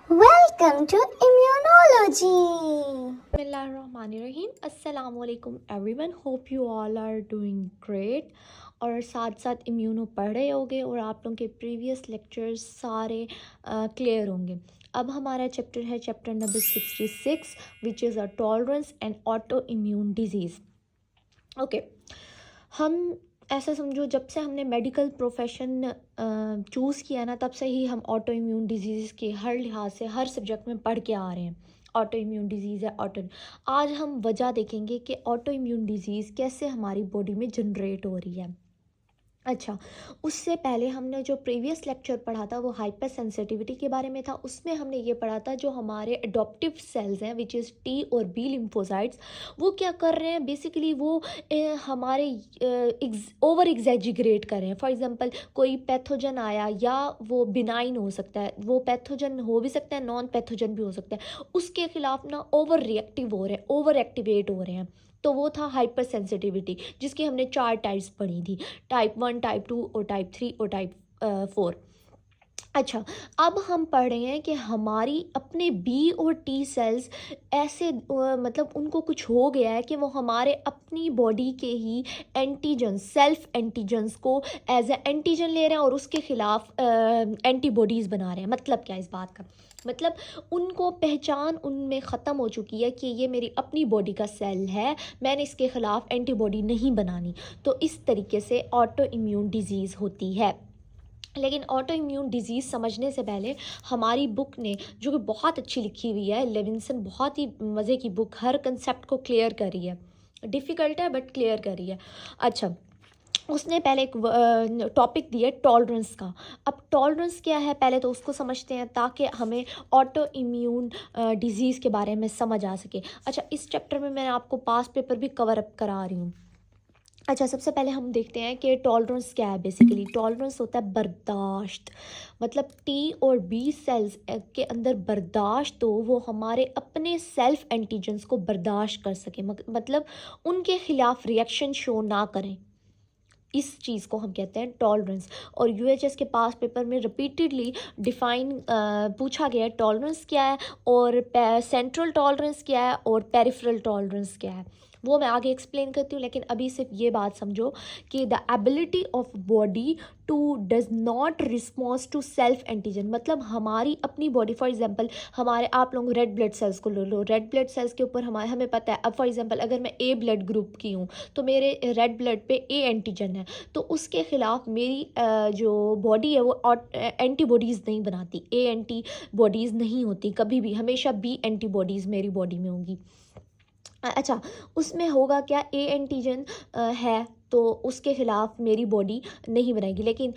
Welcome to Immunology. Bismillahirrahmanirrahim. Assalamualaikum everyone. Hope you all are doing great. और साथ साथ immuno पढ़ रहे होंगे और आप लोगों के प्रीवियस लेक्चर्स सारे क्लियर होंगे. अब हमारा चैप्टर है chapter number 66 which is a tolerance and auto immune disease. Okay, हम ऐसा समझो जब से हमने मेडिकल प्रोफेशन चूज़ किया ना तब से ही हम ऑटो इम्यून डिजीज़ के हर लिहाज से हर सब्जेक्ट में पढ़ के आ रहे हैं. ऑटो इम्यून डिजीज़ है आज हम वजह देखेंगे कि ऑटो इम्यून डिजीज़ कैसे हमारी बॉडी में जनरेट हो रही है. अच्छा, उससे पहले हमने जो प्रीवियस लेक्चर पढ़ा था वो हाइपर सेंसिटिविटी के बारे में था. उसमें हमने ये पढ़ा था जो हमारे अडॉप्टिव सेल्स हैं विच इज़ टी और बी लिम्फोसाइट्स, वो क्या कर रहे हैं बेसिकली वो हमारे ओवर एग्जैजिग्रेट कर रहे हैं. फॉर एग्जांपल कोई पैथोजन आया या वो बिनाइन हो सकता है, वो पैथोजन हो भी सकता है, नॉन पैथोजन भी हो सकता है, उसके खिलाफ ना ओवर रिएक्टिव हो रहे हैं, ओवर एक्टिवेट हो रहे हैं. तो वो था हाइपर सेंसिटिविटी जिसकी हमने 4 टाइप्स पढ़ी थी, टाइप 1, टाइप 2 और टाइप 3 और टाइप 4. अच्छा, अब हम पढ़ रहे हैं कि हमारी अपने बी और टी सेल्स ऐसे मतलब उनको कुछ हो गया है कि वो हमारे अपनी बॉडी के ही एंटीजन्स सेल्फ एंटीजन्स को एज ए एंटीजन ले रहे हैं और उसके ख़िलाफ़ एंटीबॉडीज़ बना रहे हैं. मतलब क्या इस बात का मतलब उनको पहचान उनमें ख़त्म हो चुकी है कि ये मेरी अपनी बॉडी का सेल है, मैंने इसके ख़िलाफ़ एंटीबॉडी नहीं बनानी. तो इस तरीके से ऑटो इम्यून डिजीज़ होती है. लेकिन ऑटो इम्यून डिजीज़ समझने से पहले हमारी बुक ने जो कि बहुत अच्छी लिखी हुई है, लेविंसन, बहुत ही मज़े की बुक, हर कंसेप्ट को क्लियर कर रही है. डिफ़िकल्ट है बट क्लियर कर रही है. अच्छा, उसने पहले एक टॉपिक दिया टॉलरेंस का. अब टॉलरेंस क्या है पहले तो उसको समझते हैं ताकि हमें ऑटो इम्यून डिजीज़ के बारे में समझ आ सके. अच्छा, इस चैप्टर में मैं आपको पास पेपर भी कवर अप करा रही हूँ. अच्छा, सबसे पहले हम देखते हैं कि टॉलरेंस क्या है. बेसिकली टॉलरेंस होता है बर्दाश्त. मतलब टी और बी सेल्स के अंदर बर्दाश्त हो, वो हमारे अपने सेल्फ एंटीजन्स को बर्दाश्त कर सके, मतलब उनके ख़िलाफ़ रिएक्शन शो ना करें. इस चीज़ को हम कहते हैं टॉलरेंस. और यूएचएस के पास पेपर में रिपीटेडली डिफ़ाइन पूछा गया है टॉलरेंस क्या है और सेंट्रल टॉलरेंस क्या है और पेरिफेरल टॉलरेंस क्या है. वो मैं आगे एक्सप्लेन करती हूँ, लेकिन अभी सिर्फ ये बात समझो कि the ability of body to does not response to self antigen. मतलब हमारी अपनी बॉडी, फॉर एग्जांपल हमारे आप लोग रेड ब्लड सेल्स को ले लो. रेड ब्लड सेल्स के ऊपर हमें पता है, अब फॉर एग्जांपल अगर मैं ए ब्लड ग्रुप की हूँ तो मेरे रेड ब्लड पे ए एंटीजन है, तो उसके ख़िलाफ़ मेरी जो बॉडी है वो एंटीबॉडीज़ नहीं बनाती, ए एंटीबॉडीज़ नहीं होती कभी भी, हमेशा बी एंटीबॉडीज़ मेरी बॉडी में होंगी. अच्छा, उसमें होगा क्या, ए एंटीजन है तो उसके ख़िलाफ़ मेरी बॉडी नहीं बनाएगी. लेकिन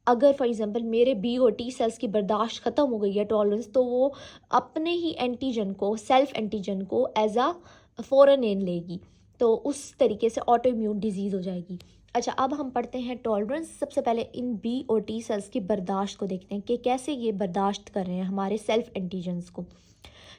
अगर फॉर एग्जांपल मेरे बी और टी सेल्स की बर्दाश्त ख़त्म हो गई है, टॉलरेंस, तो वो अपने ही एंटीजन को, सेल्फ एंटीजन को एज आ फॉरेन एन लेगी. तो उस तरीके से ऑटो इम्यून डिजीज़ हो जाएगी. अच्छा, अब हम पढ़ते हैं टॉलरेंस. सबसे पहले इन बी और टी सेल्स की बर्दाश्त को देखते हैं कि कैसे ये बर्दाश्त कर रहे हैं हमारे सेल्फ एंटीजन्स को.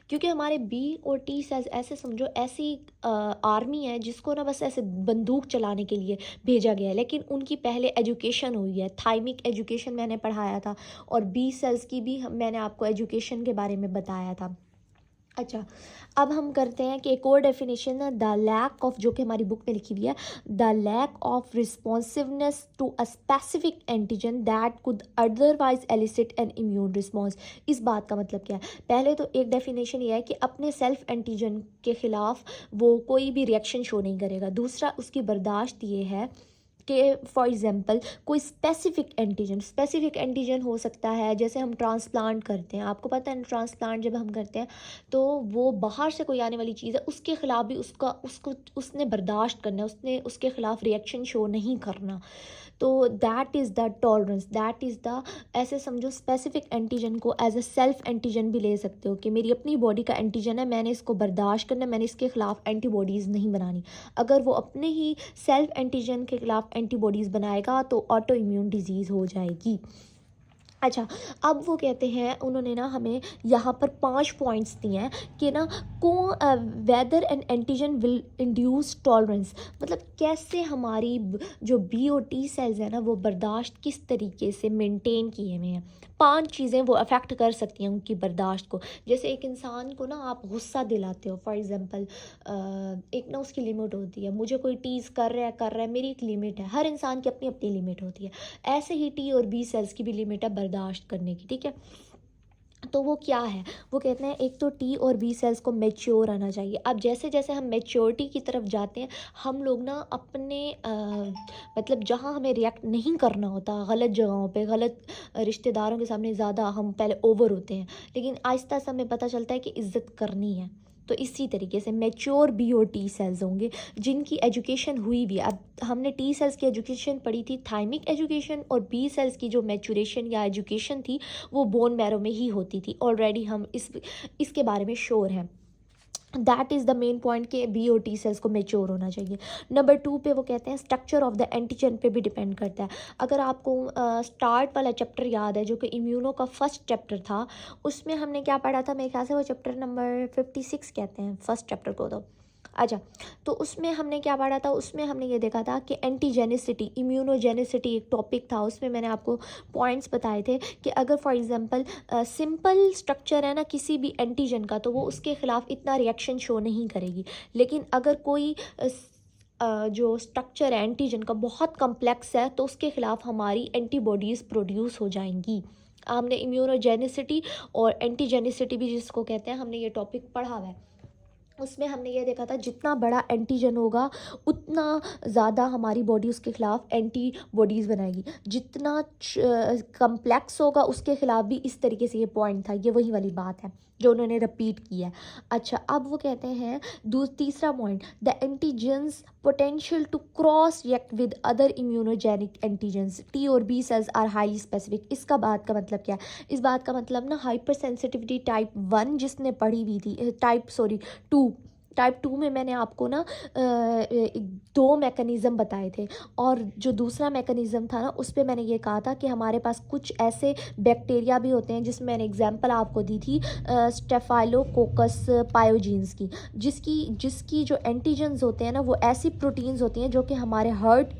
क्योंकि हमारे बी और टी सेल्स ऐसे समझो ऐसी आर्मी है जिसको ना बस ऐसे बंदूक चलाने के लिए भेजा गया है, लेकिन उनकी पहले एजुकेशन हुई है. थाइमिक एजुकेशन मैंने पढ़ाया था और बी सेल्स की भी मैंने आपको एजुकेशन के बारे में बताया था. अच्छा, अब हम करते हैं कि एक और डेफिनेशन है द लैक ऑफ, जो कि हमारी बुक में लिखी हुई है, the lack of responsiveness to a specific antigen that could otherwise elicit an immune response. इस बात का मतलब क्या है, पहले तो एक डेफिनेशन ये है कि अपने सेल्फ एंटीजन के ख़िलाफ़ वो कोई भी रिएक्शन शो नहीं करेगा. दूसरा उसकी बर्दाश्त ये है कि फॉर एग्ज़ाम्पल कोई स्पेसिफिक एंटीजन हो सकता है. जैसे हम ट्रांसप्लांट करते हैं, आपको पता है ट्रांसप्लांट जब हम करते हैं तो वो बाहर से कोई आने वाली चीज़ है, उसके ख़िलाफ़ भी उसने बर्दाश्त करना है, उसने उसके ख़िलाफ़ रिएक्शन शो नहीं करना. तो that is the tolerance, that is the, ऐसे समझो स्पेसिफिक एंटीजन को एज अ सेल्फ एंटीजन भी ले सकते हो कि मेरी अपनी बॉडी का एंटीजन है, मैंने इसको बर्दाश्त करना है, मैंने इसके ख़िलाफ़ एंटीबॉडीज़ नहीं बनानी. अगर वो अपने ही सेल्फ एंटीजन के ख़िलाफ़ एंटीबॉडीज़ बनाएगा तो ऑटो इम्यून डिजीज़ हो जाएगी. अच्छा, अब वो कहते हैं, उन्होंने ना हमें यहाँ पर 5 पॉइंट्स दिए हैं कि ना को whether an antigen will induce tolerance. मतलब कैसे हमारी जो बी और टी सेल्स है ना वो बर्दाश्त किस तरीके से मेंटेन किए हुए हैं. 5 चीज़ें वो अफेक्ट कर सकती हैं उनकी बर्दाश्त को। जैसे एक इंसान को ना आप गुस्सा दिलाते हो, फॉर एग्जांपल एक ना उसकी लिमिट होती है, मुझे कोई टीज़ कर रहा है, मेरी एक लिमिट है, हर इंसान की अपनी अपनी लिमिट होती है। ऐसे ही टी और बी सेल्स की भी लिमिट है बर्दाश्त करने की, ठीक है। तो वो क्या है, वो कहते हैं एक तो टी और बी सेल्स को मैच्योर आना चाहिए। अब जैसे जैसे हम मैच्योरिटी की तरफ जाते हैं, हम लोग ना अपने मतलब जहाँ हमें रिएक्ट नहीं करना होता, गलत जगहों पे, गलत रिश्तेदारों के सामने ज़्यादा हम पहले ओवर होते हैं, लेकिन आहिस्ता आहिस्ता हमें पता चलता है कि इज़्ज़त करनी है। तो इसी तरीके से मैच्योर बी और टी सेल्स होंगे जिनकी एजुकेशन हुई भी है। अब हमने टी सेल्स की एजुकेशन पढ़ी थी, थाइमिक एजुकेशन, और बी सेल्स की जो मैच्योरेशन या एजुकेशन थी वो बोन मैरो में ही होती थी। ऑलरेडी हम इसके बारे में श्योर हैं। That is the main point कि बी और टी सेल्स को मेच्योर होना चाहिए। नंबर 2 पे वो कहते हैं स्ट्रक्चर ऑफ द एंटीजन पे भी डिपेंड करता है। अगर आपको स्टार्ट वाला चैप्टर याद है जो कि इम्यूनो का फर्स्ट चैप्टर था, उसमें हमने क्या पढ़ा था, मेरे ख्याल से वो चैप्टर नंबर 56 कहते हैं फर्स्ट चैप्टर को। तो अच्छा, तो उसमें हमने क्या पढ़ा था, उसमें हमने ये देखा था कि एंटीजेनिसिटी, इम्यूनोजेनिसिटी एक टॉपिक था। उसमें मैंने आपको पॉइंट्स बताए थे कि अगर फॉर एग्जांपल सिंपल स्ट्रक्चर है ना किसी भी एंटीजन का, तो वो उसके ख़िलाफ़ इतना रिएक्शन शो नहीं करेगी। लेकिन अगर कोई जो स्ट्रक्चर है एंटीजन का बहुत कम्प्लेक्स है, तो उसके ख़िलाफ़ हमारी एंटीबॉडीज़ प्रोड्यूस हो जाएंगी। हमने इम्यूनोजेनिसिटी और एंटीजेनिसिटी भी जिसको कहते हैं, हमने ये टॉपिक पढ़ा हुआ है। उसमें हमने ये देखा था जितना बड़ा एंटीजन होगा उतना ज़्यादा हमारी बॉडी उसके ख़िलाफ़ एंटीबॉडीज़ बनाएगी, जितना कम्प्लेक्स होगा उसके ख़िलाफ़ भी। इस तरीके से ये पॉइंट था, ये वही वाली बात है जो उन्होंने रिपीट की है। अच्छा, अब वो कहते हैं तीसरा point, the antigens potential to cross react with other immunogenic antigens, T और B cells are high specific. इसका बात का मतलब क्या है, इस बात का मतलब ना हाइपर सेंसिटिविटी टाइप 1 जिसने पढ़ी हुई थी, टाइप टू में मैंने आपको ना 2 मैकेनिज़्म बताए थे, और जो दूसरा मैकेनिज़्म था ना उस पर मैंने ये कहा था कि हमारे पास कुछ ऐसे बैक्टीरिया भी होते हैं, जिसमें मैंने एग्जांपल आपको दी थी स्टेफाइलोकोकस पायोजीन्स की, जिसकी जो एंटीजन्स होते हैं ना वो ऐसी प्रोटीन्स होती हैं जो कि हमारे हार्ट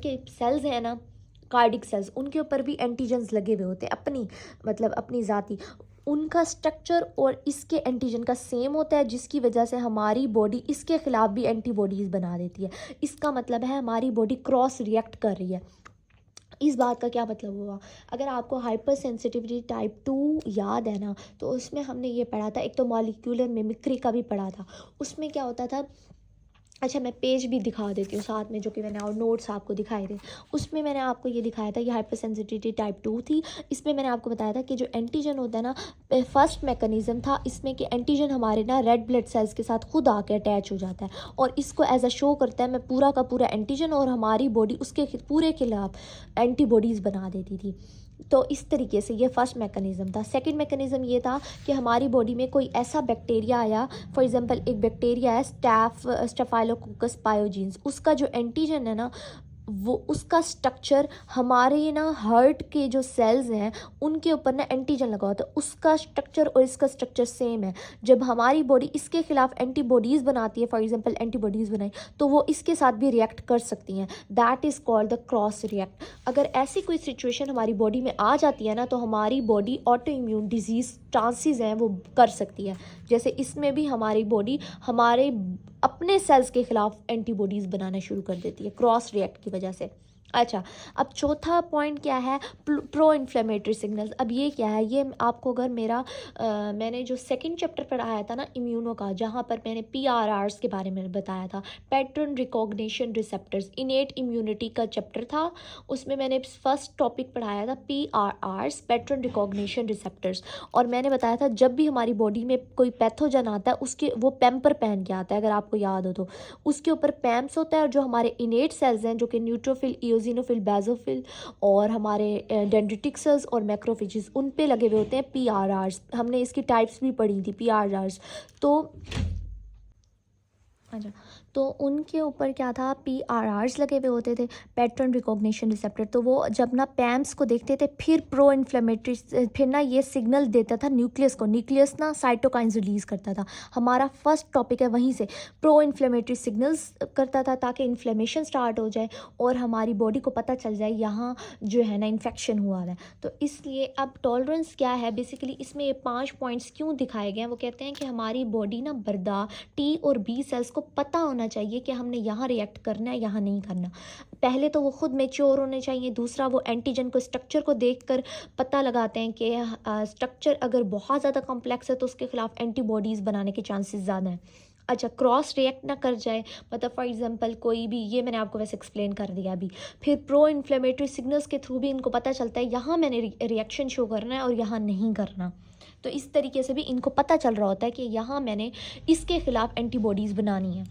के सेल्स हैं ना, कार्डिक सेल्स, उनके ऊपर भी एंटीजन्स लगे हुए होते हैं, अपनी ज़ाती। उनका स्ट्रक्चर और इसके एंटीजन का सेम होता है, जिसकी वजह से हमारी बॉडी इसके ख़िलाफ़ भी एंटीबॉडीज़ बना देती है। इसका मतलब है हमारी बॉडी क्रॉस रिएक्ट कर रही है। इस बात का क्या मतलब हुआ, अगर आपको हाइपर सेंसिटिविटी टाइप 2 याद है ना, तो उसमें हमने ये पढ़ा था, एक तो मॉलिक्यूलर मिमिक्री का भी पढ़ा था। उसमें क्या होता था, अच्छा मैं पेज भी दिखा देती हूँ साथ में, जो कि मैंने और नोट्स आपको दिखाए थे। उसमें मैंने आपको ये दिखाया था, ये हाइपर सेंसिटिविटी टाइप 2 थी। इसमें मैंने आपको बताया था कि जो एंटीजन होता है ना, फर्स्ट मैकेनिज़्म था इसमें कि एंटीजन हमारे ना रेड ब्लड सेल्स के साथ खुद आके अटैच हो जाता है, और इसको एज अ शो करता है मैं पूरा का पूरा एंटीजन, और हमारी बॉडी उसके पूरे खिलाफ एंटीबॉडीज़ बना देती थी। तो इस तरीके से ये फर्स्ट मैकेनिज़्म था। सेकंड मैकेनिज़्म ये था कि हमारी बॉडी में कोई ऐसा बैक्टीरिया आया, फॉर एग्जांपल एक बैक्टीरिया है स्टेफाइलोकोकस पायोजीन्स, उसका जो एंटीजन है ना, वो उसका स्ट्रक्चर हमारे ना हार्ट के जो सेल्स हैं उनके ऊपर ना एंटीजन लगा होता है, उसका स्ट्रक्चर और इसका स्ट्रक्चर सेम है। जब हमारी बॉडी इसके खिलाफ एंटीबॉडीज़ बनाती है, फॉर एग्जांपल एंटीबॉडीज़ बनाई, तो वो इसके साथ भी रिएक्ट कर सकती हैं। That is called the cross react. अगर ऐसी कोई सिचुएशन हमारी बॉडी में आ जाती है ना, तो हमारी body auto immune disease chances हैं वो कर सकती है। जैसे इसमें भी हमारी बॉडी हमारे अपने सेल्स के ख़िलाफ़ एंटीबॉडीज़ बनाना शुरू कर देती है क्रॉस रिएक्ट की वजह से। अच्छा, अब चौथा पॉइंट क्या है, प्रो इन्फ्लेमेटरी सिग्नल्स। अब ये क्या है, ये आपको अगर मैंने जो सेकंड चैप्टर पढ़ाया था ना इम्यूनो का, जहाँ पर मैंने PRRs के बारे में बताया था, pattern recognition receptors, innate immunity का चैप्टर था, उसमें मैंने फर्स्ट टॉपिक पढ़ाया था PRRs, पैटर्न रिकॉग्निशन रिसेप्टर्स। और मैंने बताया था जब भी हमारी बॉडी में कोई पैथोजन आता है, उसके वो पैम्पर पहन के आता है, अगर आपको याद हो तो उसके ऊपर पैम्स होता है, और जो हमारे इनेट सेल्स हैं जो कि न्यूट्रोफिल, इओजिनोफिल, बेसोफिल और हमारे डेंड्रिटिक सेल्स और मैक्रोफेजेस, उन पे लगे हुए होते हैं PRRs। हमने इसकी टाइप्स भी पढ़ी थी PRRs। तो अच्छा, तो उनके ऊपर क्या था, PRRs लगे हुए होते थे, पैटर्न रिकॉग्निशन रिसेप्टर। तो वो जब ना पैम्स को देखते थे फिर प्रो इन्फ्लेमेटरी, फिर ना ये सिग्नल देता था न्यूक्लियस को, न्यूक्लियस ना साइटोकाइंस रिलीज़ करता था। हमारा फर्स्ट टॉपिक है वहीं से, प्रो इन्फ्लेमेटरी सिग्नल्स करता था ताकि इन्फ्लेमेशन स्टार्ट हो जाए और हमारी बॉडी को पता चल जाए यहाँ जो है ना इन्फेक्शन हुआ है। तो इसलिए अब टॉलरेंस क्या है बेसिकली, इसमें ये 5 पॉइंट्स क्यों दिखाए गए हैं। वो कहते हैं कि हमारी बॉडी ना T और B सेल्स को पता होना चाहिए कि हमने यहाँ रिएक्ट करना है, यहाँ नहीं करना। पहले तो वो खुद मेच्योर होने चाहिए, दूसरा वो एंटीजन को, स्ट्रक्चर को देखकर पता लगाते हैं कि स्ट्रक्चर अगर बहुत ज़्यादा कॉम्प्लेक्स है तो उसके खिलाफ एंटीबॉडीज़ बनाने के चांसेस ज़्यादा हैं। अच्छा, क्रॉस रिएक्ट ना कर जाए, मतलब फॉर एग्जांपल कोई भी, ये मैंने आपको वैसे एक्सप्लेन कर दिया अभी। फिर प्रो इन्फ्लेमेटरी सिग्नल्स के थ्रू भी इनको पता चलता है यहाँ मैंने रिएक्शन शो करना है और यहाँ नहीं करना। तो इस तरीके से भी इनको पता चल रहा होता है कि यहाँ मैंने इसके खिलाफ एंटीबॉडीज़ बनानी है।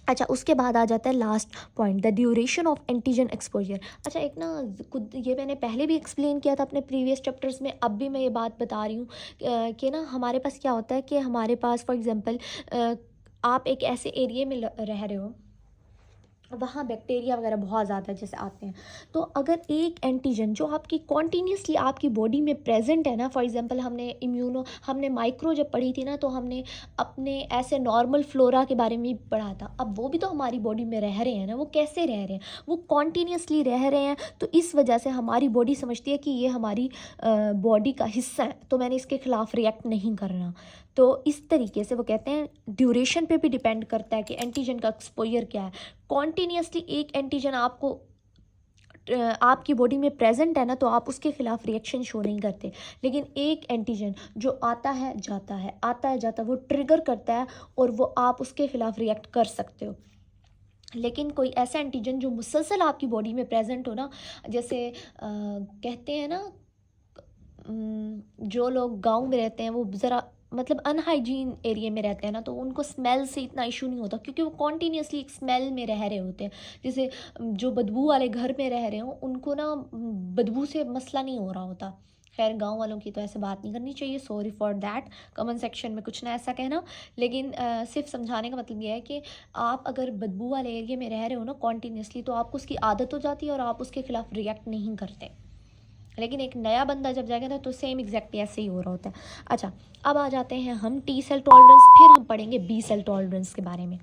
अच्छा, उसके बाद आ जाता है last point, the duration of antigen exposure. अच्छा, एक ना खुद ये मैंने पहले भी एक्सप्लेन किया था अपने प्रीवियस चैप्टर्स में, अब भी मैं ये बात बता रही हूँ कि ना हमारे पास क्या होता है कि हमारे पास फॉर एग्जांपल आप एक ऐसे एरिया में रह रहे हो, वहाँ बैक्टीरिया वगैरह बहुत ज़्यादा जैसे आते हैं। तो अगर एक एंटीजन जो आपकी कॉन्टीन्यूसली आपकी बॉडी में प्रेजेंट है ना, फॉर एग्जांपल हमने माइक्रो जब पढ़ी थी ना, तो हमने अपने ऐसे नॉर्मल फ्लोरा के बारे में भी पढ़ा था। अब वो भी तो हमारी बॉडी में रह रहे हैं ना, वो कैसे रह रहे हैं, वो कॉन्टीन्यूसली रह रहे हैं। तो इस वजह से हमारी बॉडी समझती है कि ये हमारी बॉडी का हिस्सा है, तो मैंने इसके खिलाफ रिएक्ट नहीं करना। तो इस तरीके से वो कहते हैं ड्यूरेशन पे भी डिपेंड करता है कि एंटीजन का एक्सपोजर क्या है। कॉन्टीन्यूसली एक एंटीजन आपकी बॉडी में प्रेजेंट है ना, तो आप उसके खिलाफ रिएक्शन शो नहीं करते। लेकिन एक एंटीजन जो आता है जाता है, आता है जाता है, वो ट्रिगर करता है और वो आप उसके खिलाफ रिएक्ट कर सकते हो। लेकिन कोई ऐसा एंटीजन जो मुसलसल आपकी बॉडी में प्रेजेंट हो ना, जैसे कहते हैं ना, जो लोग गांव में रहते हैं वो ज़रा मतलब अनहाइजीन एरिया में रहते हैं ना, तो उनको स्मेल से इतना इशू नहीं होता क्योंकि वो कॉन्टीन्यूसली एक स्मेल में रह रहे होते हैं। जैसे जो बदबू वाले घर में रह रहे हो उनको ना बदबू से मसला नहीं हो रहा होता। खैर, गांव वालों की तो ऐसे बात नहीं करनी चाहिए, sorry for that, comment section में कुछ ना ऐसा कहना। लेकिन सिर्फ समझाने का मतलब ये है कि आप अगर बदबू वाले एरिया में रह रहे हो ना कॉन्टीन्यूसली, तो आपको उसकी आदत हो जाती है और आप उसके खिलाफ रिएक्ट नहीं करते। लेकिन एक नया बंदा जब जाएगा ना, तो सेम एग्जैक्टली ऐसे ही हो रहा होता है। अच्छा, अब आ जाते हैं हम T सेल टॉलरेंस, फिर हम पढ़ेंगे B सेल टॉलरेंस के बारे में।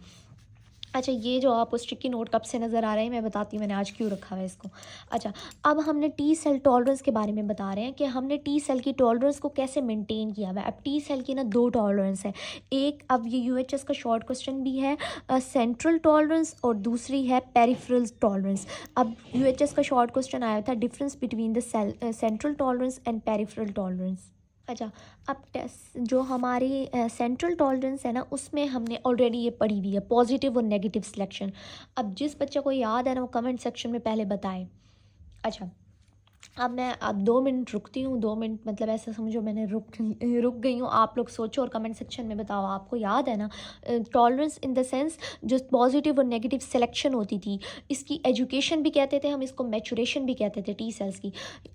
अच्छा, ये जो आपको स्टिकी नोट कब से नज़र आ रहे हैं मैं बताती हूँ मैंने आज क्यों रखा हुआ है इसको। अच्छा, अब हमने T सेल टॉलरेंस के बारे में बता रहे हैं कि हमने T सेल की टॉलरेंस को कैसे मेंटेन किया हुआ है। अब T सेल की ना 2 टॉलरेंस है, एक अब ये UHS का शॉर्ट क्वेश्चन भी है, सेंट्रल टॉलरेंस और दूसरी है पेरिफेरल टॉलरेंस। अब UHS का शॉर्ट क्वेश्चन आया था, difference between the central tolerance and peripheral tolerance. अच्छा, अब टेस्ट जो हमारी सेंट्रल टॉलरेंस है ना, उसमें हमने ऑलरेडी ये पढ़ी हुई है, पॉजिटिव और नेगेटिव सिलेक्शन। अब जिस बच्चे को याद है ना, वो कमेंट सेक्शन में पहले बताए। अच्छा, अब 2 मिनट रुकती हूँ, 2 मिनट मतलब ऐसा समझो मैंने रुक गई हूँ। आप लोग सोचो और कमेंट सेक्शन में बताओ, आपको याद है ना टॉलरेंस इन द सेंस जो पॉजिटिव और नेगेटिव सिलेक्शन होती थी, इसकी एजुकेशन भी कहते थे हम, इसको मैचुरेशन भी कहते थे T सेल्स की,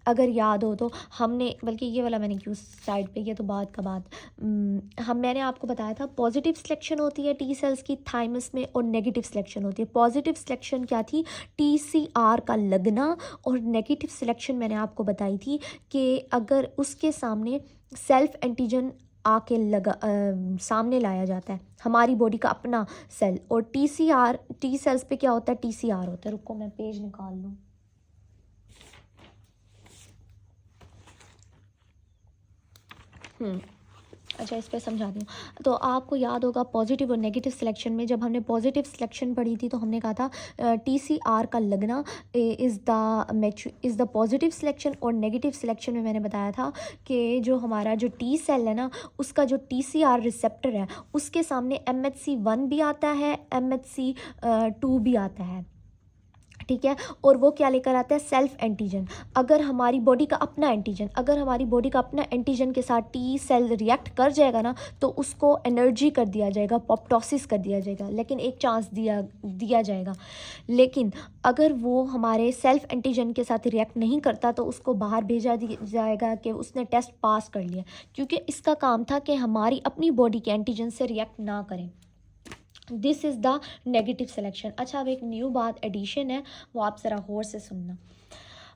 अगर याद हो तो। हमने बल्कि ये वाला मैंने क्यों साइड पे, ये तो बात का बात, मैंने आपको बताया था पॉजिटिव सिलेक्शन होती है T सेल्स की थाइमस में और नेगेटिव सिलेक्शन होती है। पॉजिटिव सिलेक्शन क्या थी, TCR का लगना, और नेगेटिव सिलेक्शन मैंने आपको बताई थी कि अगर उसके सामने सेल्फ एंटीजन आके सामने लाया जाता है, हमारी बॉडी का अपना सेल। और T सेल्स पे क्या होता है, TCR होता है। रुको मैं पेज निकाल लूँ। अच्छा, इस पर समझाती हूँ। तो आपको याद होगा पॉजिटिव और नेगेटिव सिलेक्शन में, जब हमने पॉजिटिव सिलेक्शन पढ़ी थी तो हमने कहा था TCR का लगना इज़ द पॉजिटिव सिलेक्शन, और नेगेटिव सिलेक्शन में मैंने बताया था कि जो हमारा जो T सेल है ना, उसका जो TCR रिसेप्टर है उसके सामने MHC1 भी आता है, MHC2 भी आता है, ठीक है। और वो क्या लेकर आता है, सेल्फ एंटीजन। अगर हमारी बॉडी का अपना एंटीजन के साथ T सेल रिएक्ट कर जाएगा ना, तो उसको एनर्जी कर दिया जाएगा, पोप्टोसिस कर दिया जाएगा, लेकिन एक चांस दिया जाएगा। लेकिन अगर वो हमारे सेल्फ एंटीजन के साथ रिएक्ट नहीं करता तो उसको बाहर भेजा जाएगा कि उसने टेस्ट पास कर लिया, क्योंकि इसका काम था कि हमारी अपनी बॉडी के एंटीजन से रिएक्ट ना करें। This is the negative selection. अच्छा, अब एक न्यू बात एडिशन है, वो आप ज़रा गौर से सुनना।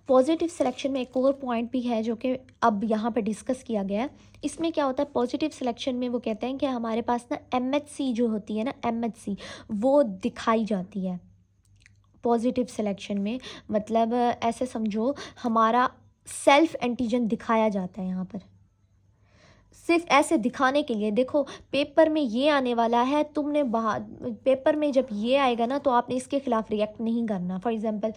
पॉजिटिव सिलेक्शन में एक और पॉइंट भी है जो कि अब यहाँ पे डिस्कस किया गया है। इसमें क्या होता है, पॉजिटिव सिलेक्शन में वो कहते हैं कि हमारे पास ना MHC जो होती है ना, MHC वो दिखाई जाती है पॉजिटिव सिलेक्शन में। मतलब ऐसे समझो, हमारा सेल्फ एंटीजन दिखाया जाता है यहाँ पर, सिर्फ ऐसे दिखाने के लिए। देखो, पेपर में ये आने वाला है, तुमने बाहर पेपर में जब ये आएगा ना, तो आपने इसके खिलाफ रिएक्ट नहीं करना। फॉर एग्जांपल